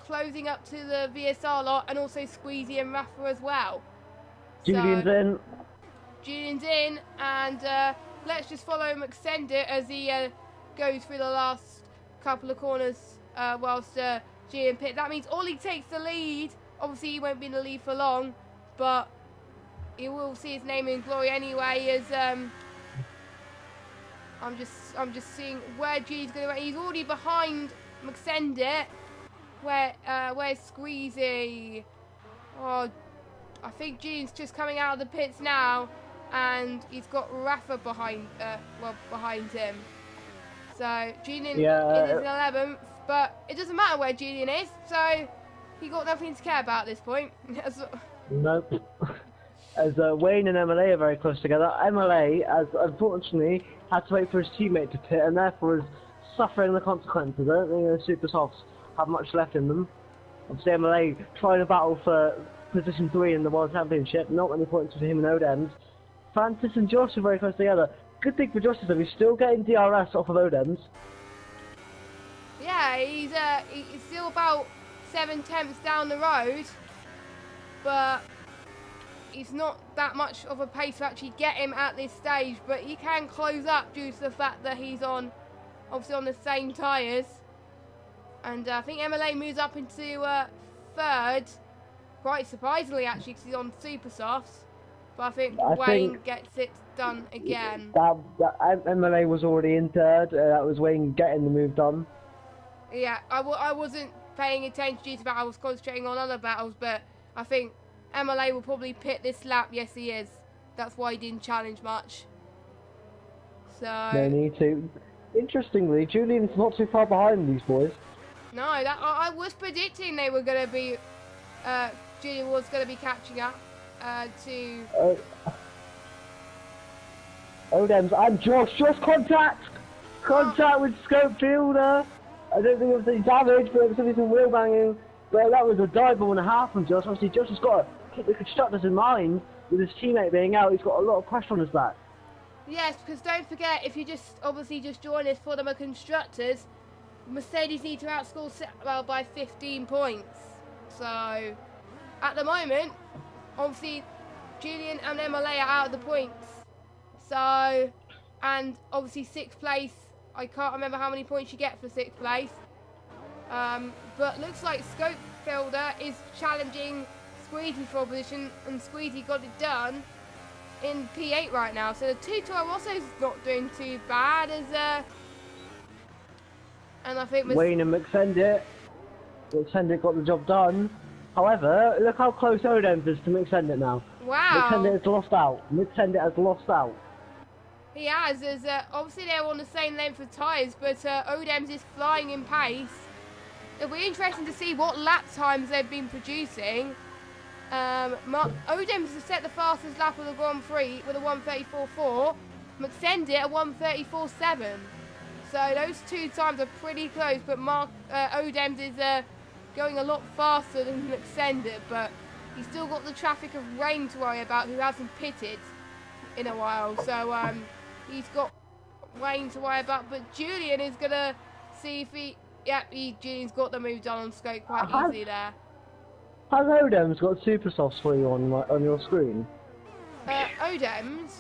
closing up to the VSR lot, and also Squeezy and Rafa as well.
Julian's in.
Julian's in, and let's just follow McSendit as he goes through the last couple of corners whilst Julian pit. That means Ollie takes the lead. Obviously, he won't be in the lead for long, but he will see his name in glory anyway. As I'm just seeing where Julian's going to. He's already behind McSendit. Where's Squeezy? Oh, I think Julian's just coming out of the pits now, and he's got Rafa behind him. So Julian is in 11th, but it doesn't matter where Julian is, so he got nothing to care about at this point.
Nope. As Wayne and MLA are very close together, MLA has unfortunately had to wait for his teammate to pit, and therefore is suffering the consequences. I don't think the Super Softs have much left in them. Obviously MLA trying to battle for position 3 in the World Championship, not many points between him and Odems. Francis and Josh are very close together. Good thing for Josh is that he's still getting DRS off of Odems.
Yeah, he's still about 7/10 down the road, but he's not that much of a pace to actually get him at this stage, but he can close up due to the fact that he's obviously on the same tyres. And I think MLA moves up into 3rd, quite surprisingly actually, because he's on Super Softs. But I think Wayne gets it done again.
That MLA was already in 3rd, that was Wayne getting the move done.
Yeah, I wasn't paying attention due to that, I was concentrating on other battles, but I think MLA will probably pit this lap. Yes, he is. That's why he didn't challenge much. So
No need to. Interestingly, Julian's not too far behind these boys.
No, I was predicting they were going to be. Julian was going to be catching up to.
Odems and Josh. Contact with Scope Fielder. I don't think it was any damage, but it was some wheel banging. But that was a dive and a half from Josh. Obviously, Josh has got to keep the constructors in mind. With his teammate being out, he's got a lot of pressure on his back.
Yes, because don't forget, if you just join us for the constructors, Mercedes need to outscore by 15 points. So, at the moment, obviously, Julian and MLA are out of the points. So, and obviously 6th place, I can't remember how many points you get for 6th place. But looks like Scope Fielder is challenging Squeezy for a position, and Squeezy got it done in P8 right now. So the 2 Toro Rosso's not doing too bad as and I think
Wayne and McSendit got the job done. However, look how close Odems is to McSendit now.
Wow.
McSendit has lost out.
He has, as obviously they're on the same length of tyres, but Odems is flying in pace. It'll be interesting to see what lap times they've been producing. Odems has set the fastest lap of the Grand Prix with a 1:34.4. McSendit a 1:34.7. So those 2 times are pretty close, but Odems is going a lot faster than McSendit, but he's still got the traffic of rain to worry about, who hasn't pitted in a while. So he's got Wayne to worry about, but Julian is going to see if Julian's got the move done on Scope quite easily there.
Has Odems got Super Softs for you on your screen?
Odems?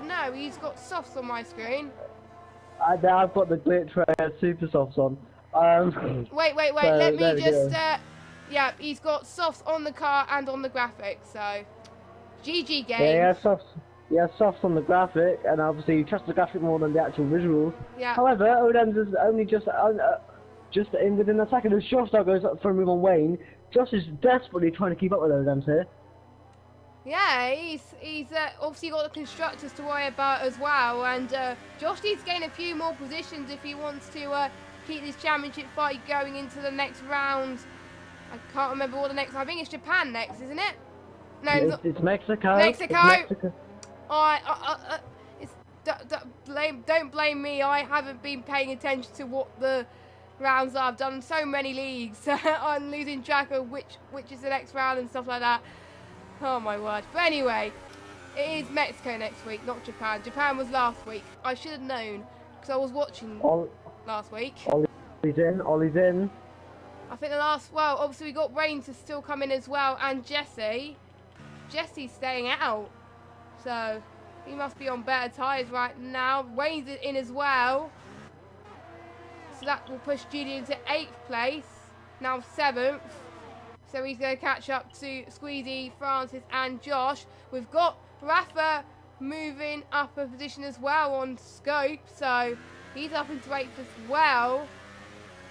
No, he's got softs on my screen.
I've got the glitch where I had Super Softs on.
Wait,
so
let me just... yeah, he's got softs on the car and on the graphic, so... GG game.
Yeah, he has softs on the graphic, and obviously you trust the graphic more than the actual visuals.
Yeah.
However, Odems is only just in within a second as Josh now goes up for a move on Wayne. Josh is desperately trying to keep up with Odems here.
Yeah, he's obviously got the constructors to worry about as well, and Josh needs to gain a few more positions if he wants to keep this championship fight going into the next round. I can't remember what the next... I think it's Japan next, isn't it? No,
it's Mexico.
Mexico. Don't blame me. I haven't been paying attention to what the rounds are. I've done so many leagues. I'm losing track of which is the next round and stuff like that. Oh my word. But anyway, it is Mexico next week, not Japan. Japan was last week. I should have known because I was watching last week.
Ollie's in.
I think the last, well, obviously we got Rain to still come in as well, and Jesse. Jesse's staying out, so he must be on better tyres right now. Rain's in as well, so that will push Julian to 8th place, now 7th. So he's going to catch up to Squeezy, Francis, and Josh. We've got Rafa moving up a position as well on scope, so he's up into 8th as well.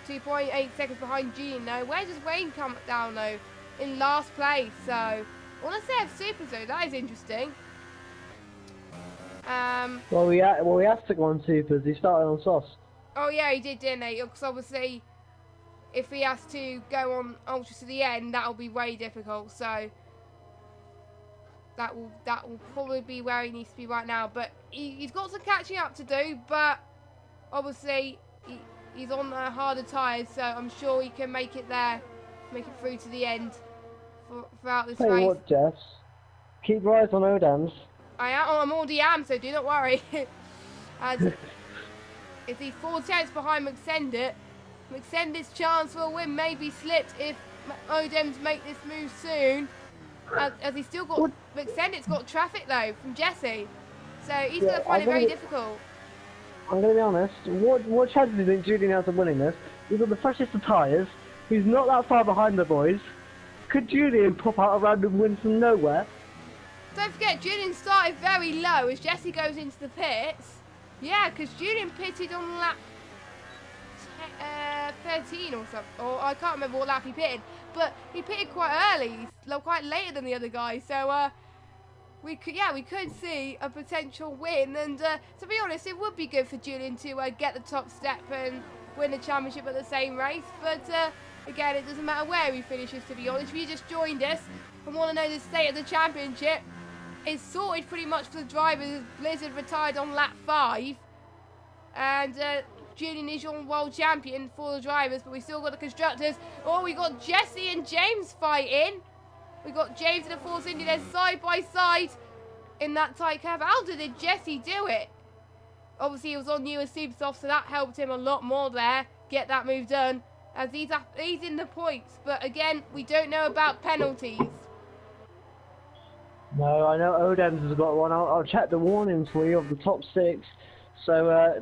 2.8 seconds behind Julian though. Where does Rain come down though? In last place, so unless they have Super Zoo, that is interesting.
Well, we asked to go on Supers. He started on Sauce.
Oh yeah, he did, didn't he? Because obviously, if he has to go on Ultras to the end, that'll be very difficult. So that will probably be where he needs to be right now. But he's got some catching up to do. But obviously, he's on the harder tyres, so I'm sure he can make it there, make it through to the end throughout this race.
Tell you what, Jess, keep your eyes on Odams.
I'm already am, so do not worry. As if he's 4 tenths behind McSendit's chance for a win may be slipped if Odems make this move soon. As he's still got, McSendit's got traffic though from Jesse, so he's going to find it very difficult.
I'm going to be honest, what chances do you think Julian has of winning this? He's got the freshest of tyres, he's not that far behind the boys. Could Julian pop out a random win from nowhere?
Don't forget, Julian started very low as Jesse goes into the pits. Yeah, because Julian pitted on lap 13 or something, or I can't remember what lap he pitted, but he pitted quite early, quite later than the other guy, so we could see a potential win, and to be honest, it would be good for Julian to get the top step and win the championship at the same race, but again, it doesn't matter where he finishes, to be honest. If you just joined us and want to know the state of the championship, it's sorted pretty much for the drivers. Blizzard retired on lap 5, and Julian is your world champion for the drivers, but we still got the constructors. Oh, we got Jesse and James fighting. We got James and the Force India there side by side in that tight curve. How did Jesse do it? Obviously, he was on US Super Soft, so that helped him a lot more there. Get that move done, as he's in the points. But again, we don't know about penalties.
No, I know Odems has got one. I'll check the warnings for you of the top 6. So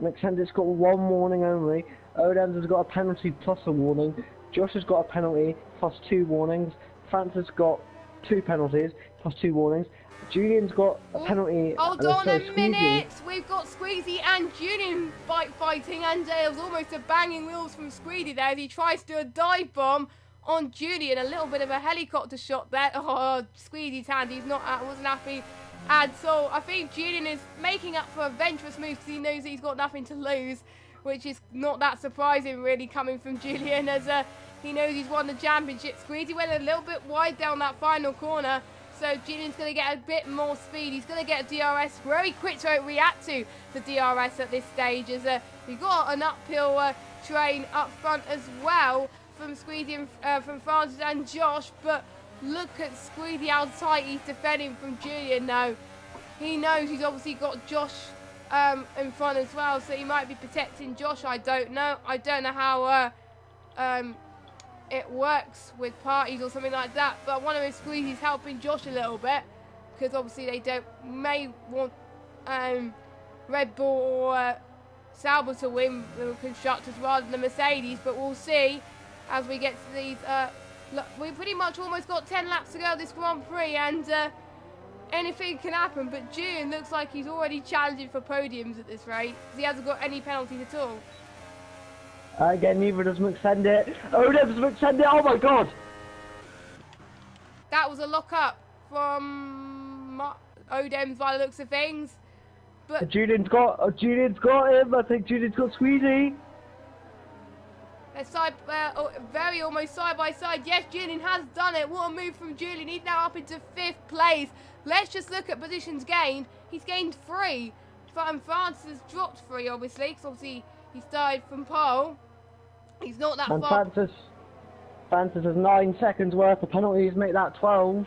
McSendit's got 1 warning only. Odems has got a penalty plus a warning. Josh has got a penalty plus 2 warnings. Francis got 2 penalties plus 2 warnings. Julian's got a penalty.
Hold on a minute. We've got Squeezy and Julian fighting, and it was almost a banging wheels from Squeezy there as he tries to do a dive bomb on Julian. A little bit of a helicopter shot there. Oh, Squeezy's hand. Wasn't happy at all. I think Julian is making up for a venturous move because he knows he's got nothing to lose, which is not that surprising really coming from Julian, as he knows he's won the championship. Squeezy went a little bit wide down that final corner, so Julian's going to get a bit more speed. He's going to get a DRS. Very quick to react to the DRS at this stage, as we've got an uphill train up front as well from Squeezy and from Francis and Josh, but look at Squeezy how tight he's defending from Julian now. He knows he's obviously got Josh in front as well, so he might be protecting Josh. I don't know how it works with parties or something like that, but one of his Squeezy's helping Josh a little bit, because obviously they may want Red Bull or Sauber to win the constructors rather than the Mercedes, but we'll see as we get to these. We pretty much almost got 10 laps to go this Grand Prix, and anything can happen, but Julian looks like he's already challenging for podiums at this rate, because he hasn't got any penalties at all.
Again, neither does McSendit. Odems McSendit, oh my god!
That was a lock-up from Odems by the looks of things. But
Julian's got him. I think Julian's got Squeezy.
They're very almost side by side. Yes, Julian has done it. What a move from Julian. He's now up into 5th place. Let's just look at positions gained. He's gained 3. And Francis has dropped 3, obviously, because obviously he started from pole. He's not that far.
Francis has 9 seconds worth of penalties, make that 12.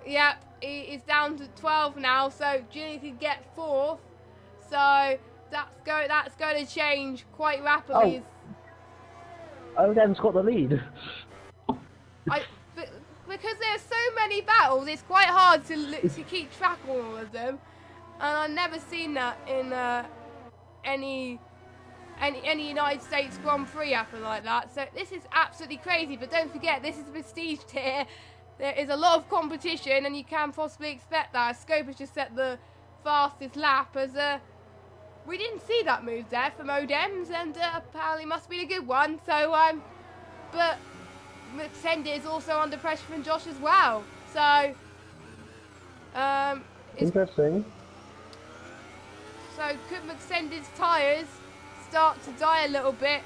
Yep, he is down to 12 now, so Julian can get 4th. So that's going to change quite rapidly.
Odem's got the lead.
Because there's so many battles, it's quite hard to keep track of all of them, and I've never seen that in any United States Grand Prix happen like that. So this is absolutely crazy. But don't forget, this is a prestige tier. There is a lot of competition, and you can possibly expect that. Scope has just set the fastest lap, as we didn't see that move there from Odems, and apparently must be a good one. So but McSender is also under pressure from Josh as well. So
Interesting.
So could McSender's tyres start to die a little bit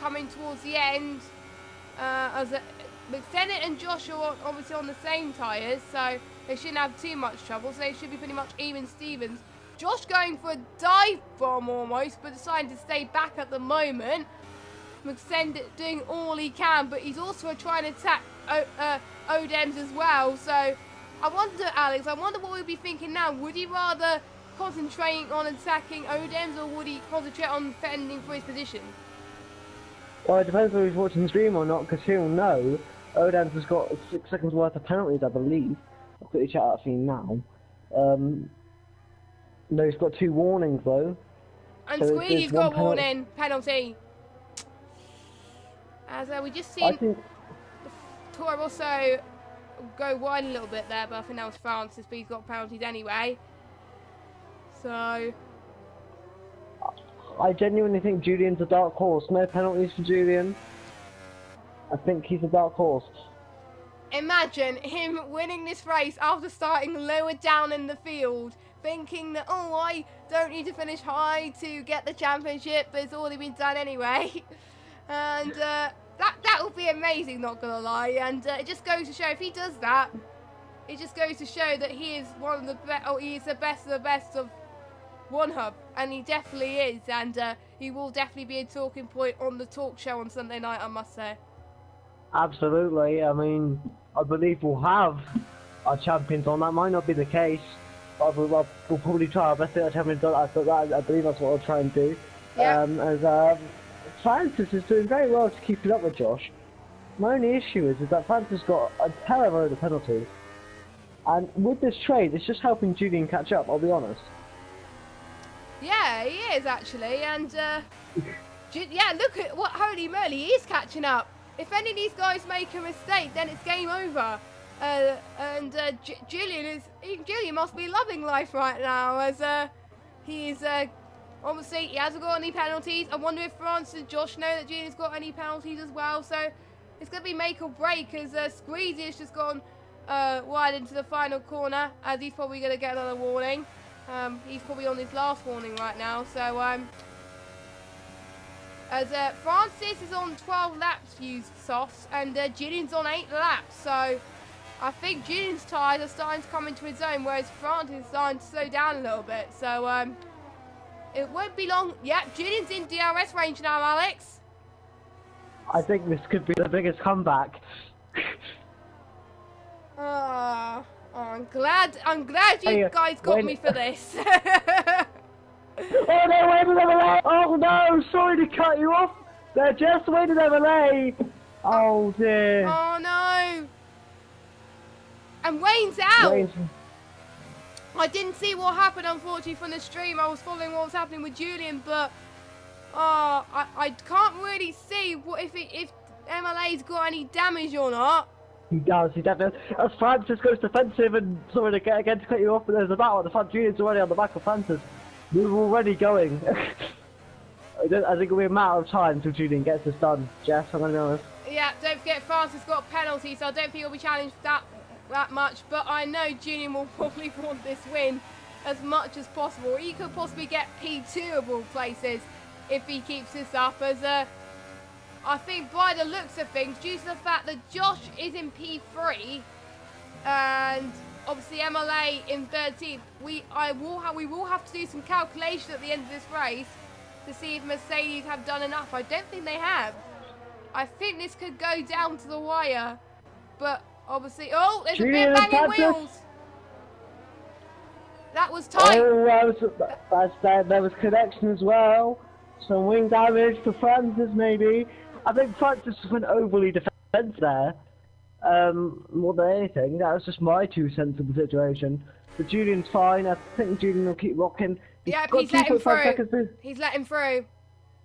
coming towards the end? As McSender and Josh are obviously on the same tyres, so they shouldn't have too much trouble. So they should be pretty much even Stevens. Josh going for a dive bomb almost, but deciding to stay back at the moment. McSender doing all he can, but he's also trying to attack Odems as well. So I wonder, Alex, what we'd be thinking now. Would he rather concentrate on attacking Odems, or would he concentrate on fending for his position?
Well, it depends whether he's watching the stream or not, because he'll know Odems has got 6 seconds worth of penalties, I believe. I'll quickly check out scene now. No, he's got 2 warnings though.
And so Squeezy's got a warning penalty. As we just seen the Tour also go wide a little bit there, but I think that was Francis, but he's got penalties anyway. So
I genuinely think Julian's a dark horse. No penalties for Julian. I think he's a dark horse.
Imagine him winning this race after starting lower down in the field, thinking that, oh, I don't need to finish high to get the championship, but it's already been done anyway. And that would be amazing, not gonna lie. And it just goes to show, if he does that, it just goes to show that he is one of the best. Oh, he is the best of the best of OneHub, and he definitely is. And he will definitely be a talking point on the talk show on Sunday night, I must say.
Absolutely. I mean, I believe we'll have our champions on. That might not be the case, but we'll probably try our best to get our champions on. I believe that's what I'll try and do.
Yeah.
As Francis is doing very well to keep it up with Josh. My only issue is that Francis got a terrible load of penalties. And with this trade, it's just helping Julian catch up, I'll be honest.
Yeah, he is actually. And yeah, look at what, holy moly, he is catching up. If any of these guys make a mistake, then it's game over. Julian must be loving life right now, as he's obviously he hasn't got any penalties. I wonder if Francis and Josh know that Julian's got any penalties as well. So it's going to be make or break, as Squeezy has just gone wide into the final corner, as he's probably going to get another warning. He's probably on his last warning right now. So as Francis is on 12 laps used softs, and Julian's on 8 laps. So I think Julian's tyres are starting to come into his own, whereas Francis is starting to slow down a little bit. So it won't be long. Yep, Julian's in DRS range now, Alex.
I think this could be the biggest comeback.
I'm glad you guys got me for this.
Oh no, wait another lay! Oh no, sorry to cut you off. They're just waiting another lay. Oh dear.
Oh no. And Wayne's out. I didn't see what happened, unfortunately, from the stream. I was following what was happening with Julian, but I can't really see what if MLA's got any damage or not.
He does, he definitely. As Francis goes defensive, and sorry to get again to cut you off, but there's a battle at the front. Julian's already on the back of Francis. We're already going. I think it'll be a matter of time until Julian gets this done. Jess, I'm going to be honest.
Yeah, don't forget Francis got a penalty, so I don't think he'll be challenged that much. But I know Julian will probably want this win as much as possible. He could possibly get P2able places if he keeps this up. As I think by the looks of things, due to the fact that Josh is in P3 and obviously MLA in 13th, we will have to do some calculation at the end of this race to see if Mercedes have done enough. I don't think they have. I think this could go down to the wire, but obviously, oh, there's
Julian
a bit of banging wheels. That was tight.
Oh, there was connection as well. Some wing damage to Francis maybe. I think Francis went overly defensive there. More than anything, that was just my 2 cents of the situation. But Julian's fine. I think Julian will keep rocking.
Yep,
got
he's let him
2.5 seconds
through.
to-
He's let him through.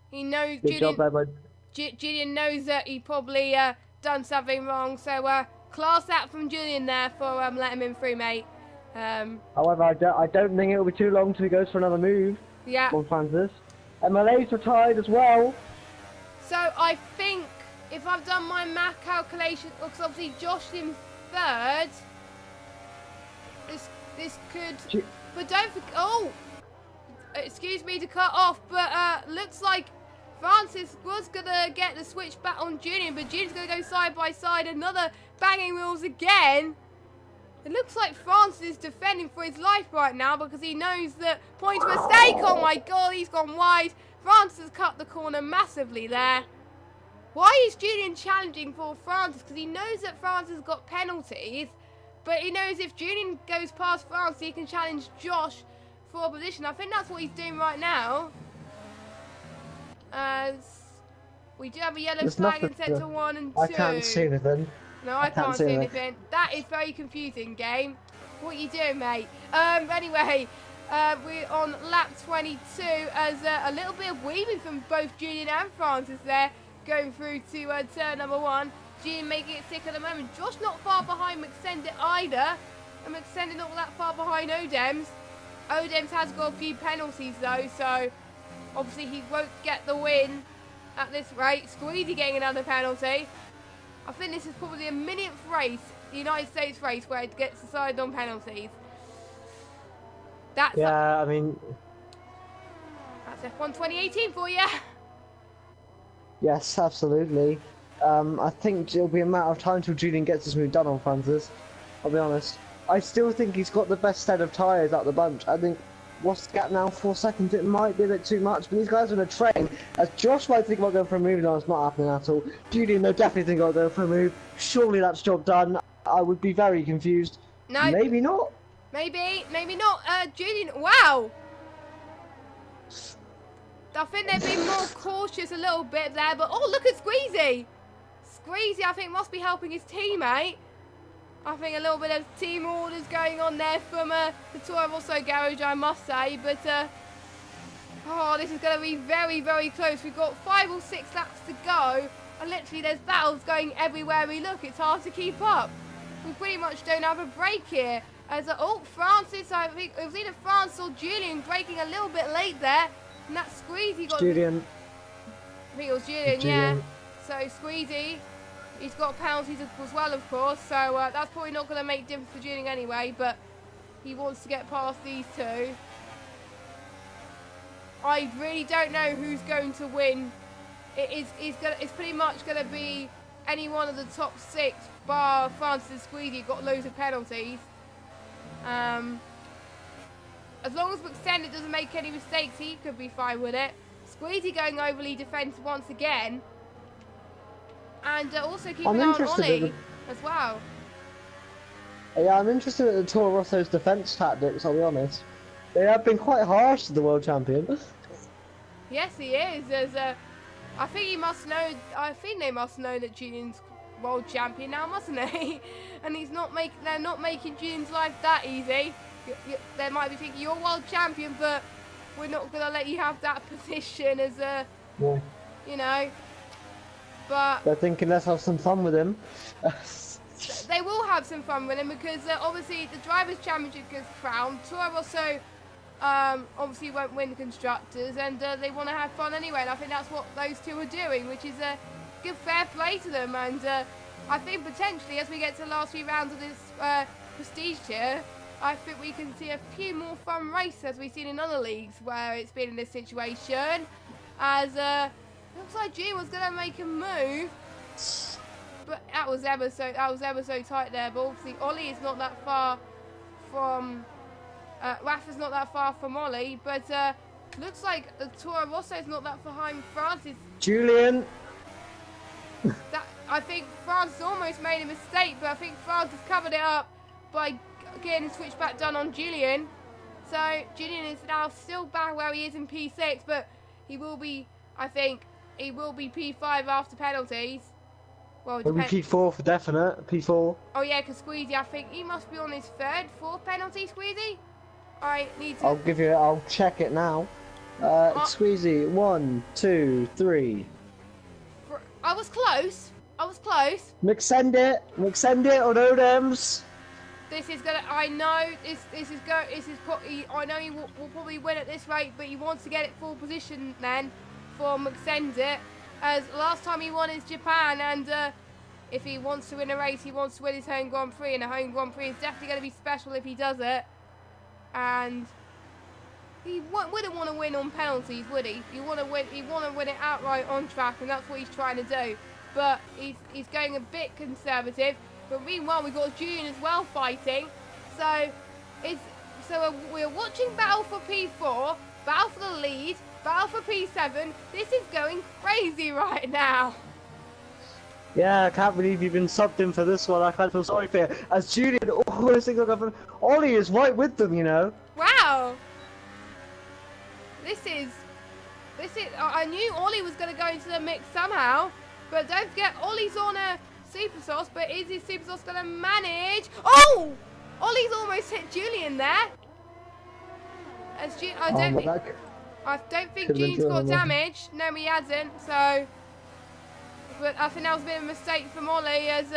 He knows
Good job there, bud.
Julian knows that he probably done something wrong. So class that from Julian there for letting him through, mate.
However, I don't think it'll be too long till he goes for another move.
Yeah.
On Francis. MLA's retired as well.
So I think if I've done my math calculation, because obviously Josh in third, this could. But don't forget. Oh, excuse me to cut off, but looks like Francis was gonna get the switch back on Julian, but Julian's gonna go side by side. Another banging wheels again. It looks like Francis is defending for his life right now because he knows that point of mistake. Oh my God, he's gone wide. Francis has cut the corner massively there. Why is Julian challenging for Francis? Because he knows that Francis has got penalties, but he knows if Julian goes past Francis, he can challenge Josh for a position. I think that's what he's doing right now. As we do have a yellow flag in sector 1 and 2.
I can't see anything.
No, I can't see anything. That is very confusing, game. What are you doing, mate? Anyway, we're on lap 22 as a little bit of weaving from both Julian and Francis there, going through to turn number 1. Julian making it sick at the moment. Josh not far behind McSendit either. And McSendit not that far behind Odems. Odems has got a few penalties though, so obviously he won't get the win at this rate. Squeezy getting another penalty. I think this is probably a millionth race, the United States race, where it gets decided on penalties. That's
I mean...
That's F1 2018 for you.
Yes, absolutely. I think it'll be a matter of time till Julian gets his move done on Francis. I'll be honest. I still think he's got the best set of tyres out the bunch. I think, what's the gap now? 4 seconds? It might be a bit too much, but these guys are in a train. As Josh might think about going for a move, no, it's not happening at all. Julian, they'll definitely think about going for a move. Surely that's job done. I would be very confused.
No.
Maybe not.
Maybe not. Julian, wow. I think they've been more cautious a little bit there, but oh, look at Squeezy. Squeezy, I think, must be helping his teammate. I think a little bit of team orders going on there from the Toro Rosso garage, I must say. But, oh, this is going to be very, very close. We've got 5 or 6 laps to go. And literally, there's battles going everywhere we look. It's hard to keep up. We pretty much don't have a break here. As oh, Francis, I think it was either Francis or Julian braking a little bit late there. And that Squeezy got...
Julian.
I think it was Julian, yeah. So Squeezy, he's got penalties as well, of course. So that's probably not going to make difference for Julian anyway. But he wants to get past these two. I really don't know who's going to win. It's pretty much going to be any one of the top 6, bar Francis and Squeezy, got loads of penalties. As long as McSendit doesn't make any mistakes, he could be fine with it. Squeezy going overly defensive once again. And also keeping an eye on Ollie as well.
Yeah, I'm interested in the Toro Rosso's defence tactics, I'll be honest. They have been quite harsh to the world champion.
Yes, he is. I think he must know. I think they must know that Julian's world champion now, mustn't they? And they're not making Julian's life that easy. They might be thinking you're world champion, but we're not going to let you have that position as a, you know. But
they're thinking, let's have some fun with him.
They will have some fun with him because obviously the Drivers' Championship gets crowned. Toro Rosso obviously won't win the Constructors, and they want to have fun anyway. And I think that's what those two are doing, which is a good fair play to them. And I think potentially as we get to the last few rounds of this Prestige tier, I think we can see a few more fun races as we've seen in other leagues where it's been in this situation. As looks like Julian was going to make a move, but that was ever so tight there. But obviously Ollie is not that far from Rafa's not that far from Ollie, but looks like the Toro Rosso is not that far behind Francis.
Julian.
I think Francis almost made a mistake, but I think Francis covered it up by getting the switchback done on Julian. So Julian is now still back where he is in P6, but he will be, I think, he will be P5 after penalties. Well,
It'll be P4 for definite. P4.
Oh yeah, because Squeezy, I think he must be on his fourth penalty, Squeezy. I need to...
I'll check it now. Squeezy, 1, 2, 3.
I was close.
McSend it on Odems.
This is gonna. I know I know he will probably win at this rate, but he wants to get it full position then for McSend it. As last time he won is Japan, and if he wants to win a race, he wants to win his home Grand Prix, and a home Grand Prix is definitely going to be special if he does it. And he wouldn't want to win on penalties, would he? He want to win it outright on track, and that's what he's trying to do. But he's going a bit conservative. But meanwhile, we've got Julian as well fighting. So we're watching battle for P4, battle for the lead, battle for P7. This is going crazy right now.
Yeah, I can't believe you've been subbed in for this one. I can't feel sorry for you. As Julian, Ollie is right with them, you know.
Wow. This is. I knew Ollie was going to go into the mix somehow, but don't forget Ollie's on a super sauce. But is his super sauce going to manage? Oh! Ollie's almost hit Julian there. I don't think Julian's got damage. No, he hasn't. So. But I think that was a bit of a mistake from Ollie, as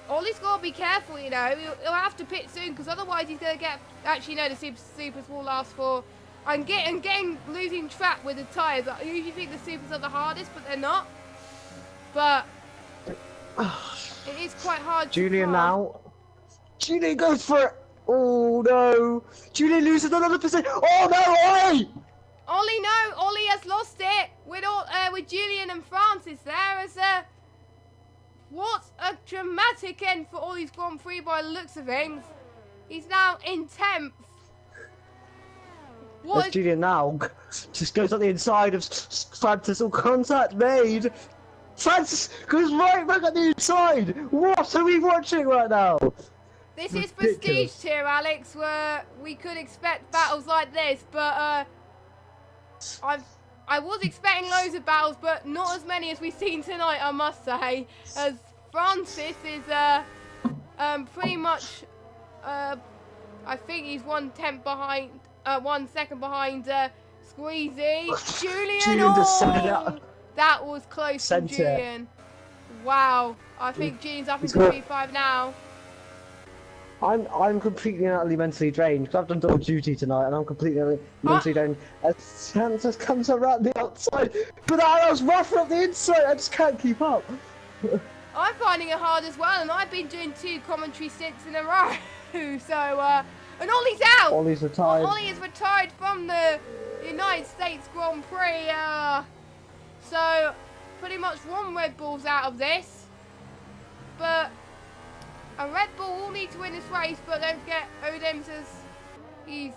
Ollie's got to be careful, you know. He'll have to pit soon, because otherwise he's going to get... Actually, no, the supers will last for... I'm losing track with the tyres. I usually think the supers are the hardest, but they're not. But it is quite hard
Julian now. Julian goes for it. Oh, no. Julian loses another percent. Oh, no, Ollie!
Ollie, no, Ollie has lost it with Julian and Francis there. As what a dramatic end for Ollie's Grand Prix by the looks of things. He's now in 10th.
As Julian now just goes on the inside of Francis. All contact made. Francis goes right back at the inside. What are we watching right now?
This is prestige tier, Alex, where we could expect battles like this, but I was expecting loads of battles, but not as many as we've seen tonight, I must say. As Francis is pretty much, I think he's 1/10 behind, 1 second behind Squeezy. Julian,
just sent it out.
That was close to Julian. Wow, I think Julian's up into P5 now.
I'm completely and utterly mentally drained because I've done double duty tonight, and I'm completely mentally drained. As Santos comes around the outside, but that was rougher up the inside. I just can't keep up.
I'm finding it hard as well, and I've been doing 2 commentary stints in a row. So, and Ollie's out.
Ollie's retired.
Ollie is retired from the United States Grand Prix. So, pretty much one Red Bull's out of this, but. A Red Bull will need to win this race, but don't forget, Odem says he's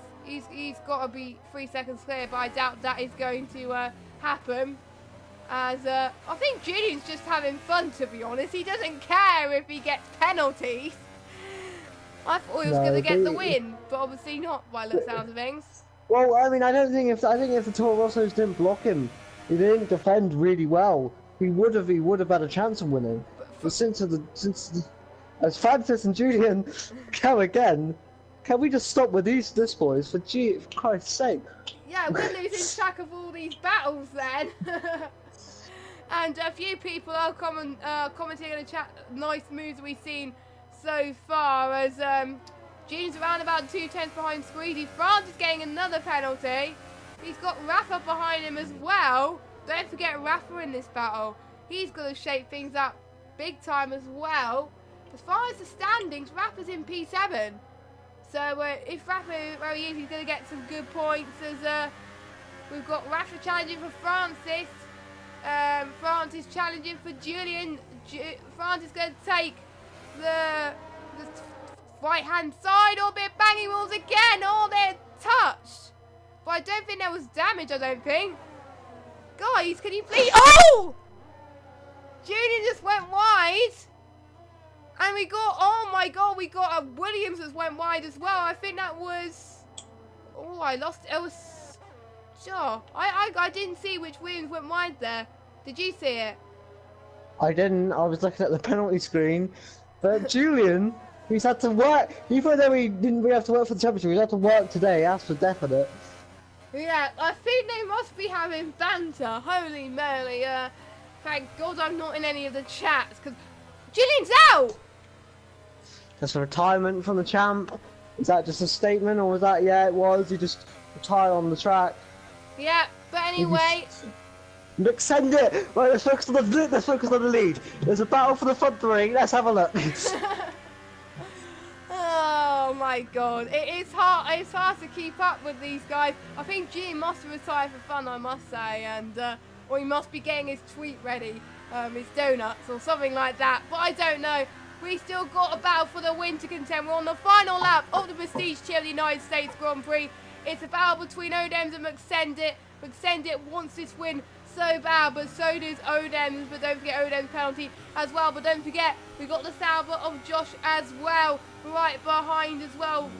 got to be 3 seconds clear, but I doubt that is going to happen. As I think Julian's just having fun, to be honest. He doesn't care if he gets penalties. I thought he was going to get the win, but obviously not by the sound of things.
Well, I mean, I think if the Toro Rossos didn't block him, he didn't defend really well, he would have had a chance of winning. But since as Francis and Julian go again, can we just stop with this, boys? For Christ's sake.
Yeah, we're losing track of all these battles then. And a few people are commenting in the chat, nice moves we've seen so far, as Julian's around about 2/10 behind Squeezy. Francis getting another penalty. He's got Rafa behind him as well. Don't forget Rafa in this battle. He's going to shape things up big time as well. As far as the standings, Rafa's in P7. So if Rafa, where he is, he's going to get some good points. As we've got Rafa challenging for Francis. Francis challenging for Julian. Francis going to take the right-hand side. Oh, bit banging walls again. Oh, they're touched. But I don't think there was damage, I don't think. Guys, can you please... Oh! Julian just went wide. And we got, oh my god, we got a Williams that went wide as well. I think that was, oh, I lost, it was Sure. I didn't see which Williams went wide there. Did you see it?
I didn't. I was looking at the penalty screen. But Julian, he's had to work. Even though he didn't really have to work for the championship, he's had to work today. That's for definite.
Yeah, I think they must be having banter. Holy moly. Thank God I'm not in any of the chats, because Julian's out!
That's a retirement from the champ. Is that just a statement, or was that, yeah, it was. He just retired on the track.
Yeah, but anyway.
Look, send it! Right, let's focus on the lead. There's a battle for the front three. Let's have a look.
Oh my God, it's hard to keep up with these guys. I think G must have retired for fun, I must say, and or he must be getting his tweet ready, his donuts or something like that, but I don't know. We still got a battle for the win to contend. We're on the final lap of the Prestige Chair of the United States Grand Prix. It's a battle between Odems and McSendit. McSendit wants this win so bad, but so does Odems. But don't forget Odems' penalty as well. But don't forget, we got the Sauber of Josh as well, right behind as well.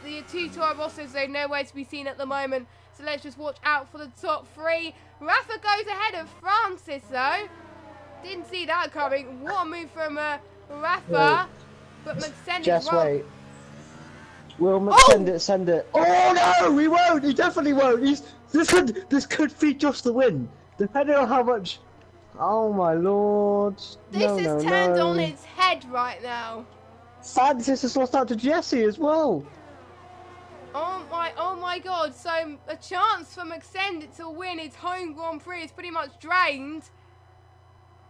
The two Toro Rossos, they're nowhere to be seen at the moment. So let's just watch out for the top three. Rafa goes ahead of Francis, though. Didn't see that coming. What a move from Rafa. But McSendit.
Just wait. Will McSendit send it? Oh no, he won't. He definitely won't. This could feed Josh the win, depending on how much. Oh my lord.
This is turned on its head right now.
Francis has lost out to Jesse as well.
Oh my God! So a chance for McSendit to win its home Grand Prix is pretty much drained.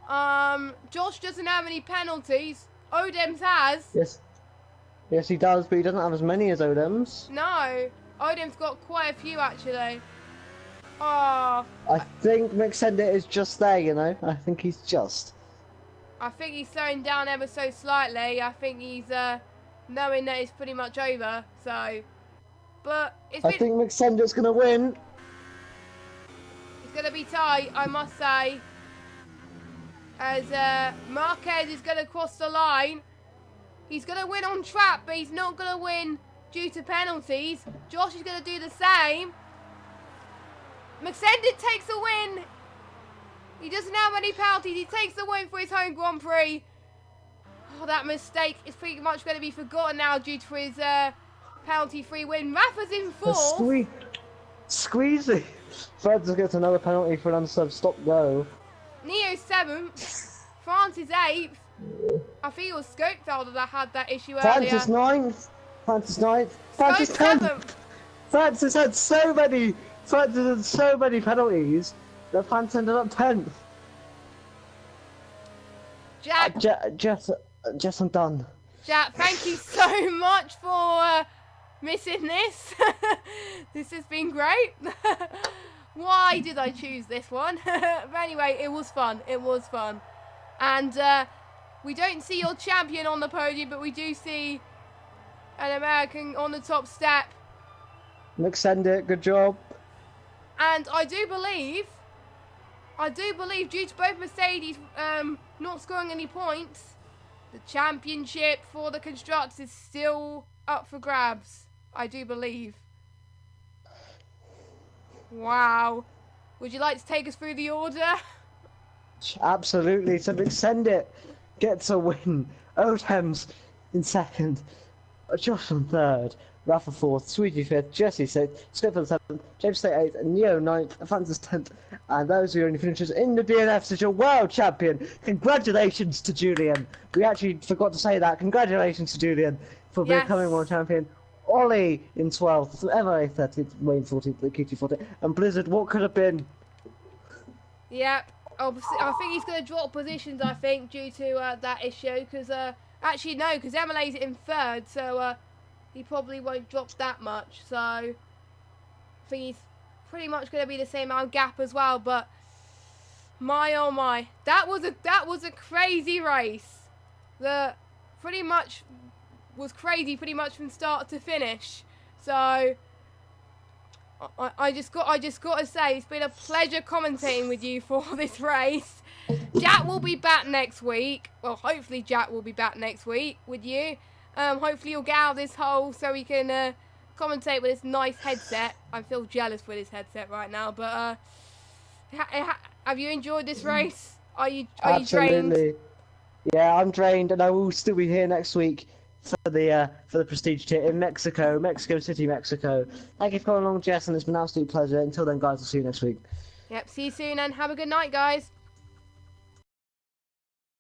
Josh doesn't have any penalties. Odems has.
Yes, he does, but he doesn't have as many as Odems.
No, Odems got quite a few actually. Oh.
I think McSendit is just there, you know. I think he's just.
I think he's slowing down ever so slightly. I think he's knowing that it's pretty much over. So, but
I think McSendit's gonna win.
It's gonna be tight, I must say. As Marquez is gonna cross the line. He's gonna win on track, but he's not gonna win due to penalties. Josh is gonna do the same. McSendit takes the win. He doesn't have any penalties. He takes the win for his home Grand Prix. Oh, that mistake is pretty much going to be forgotten now due to his penalty-free win. Rafa's in fourth.
Squeezy. Francis gets another penalty for an unsubbed stop-go.
Neo 7th. Francis 8th. I think it was Scopefeld that had that issue earlier.
Francis 9th. Francis 9th. Francis 10th. Francis had so many penalties that Francis ended up 10th.
Jack.
Jess, I'm done.
Jack, thank you so much for missing this. This has been great. Why did I choose this one? But anyway, it was fun. It was fun. And we don't see your champion on the podium, but we do see an American on the top step.
McSendit, good job.
And I do believe, due to both Mercedes not scoring any points, the championship for the constructors is still up for grabs. I do believe. Wow. Would you like to take us through the order?
Absolutely. So McSendit gets a win. Odems in second. Josh on third. Rafa 4th, Sweetie 5th, Jesse 6th, Scopefeld 7th, James State 8th, and Neo 9th, Francis 10th. And those are your only finishers in the DNF as your world champion. Congratulations to Julian. We actually forgot to say that. Congratulations to Julian for becoming world champion. Ollie in 12th, Emma 13th, Wayne 14th, Kitty 14th, and Blizzard, what could have been?
Yep. I think he's going to drop positions, I think, due to that issue. Because, actually, no, because Emily's in third, so he probably won't drop that much. So, I think he's pretty much going to be the same amount gap as well. But, my oh my, that was a crazy race. Pretty much was crazy pretty much from start to finish. So I just got to say it's been a pleasure commentating with you for this race. Jack will be back next week. Well, hopefully Jack will be back next week with you. Hopefully you'll get out of this hole so we can commentate with this nice headset. I feel jealous with this headset right now, but have you enjoyed this race? Are you drained?
Absolutely. Yeah, I'm drained, and I will still be here next week for the Prestige Tier in Mexico City, Mexico. Thank you for coming along, Jess, and it's been an absolute pleasure. Until then, guys, I'll see you next week.
Yep, see you soon, and have a good night, guys.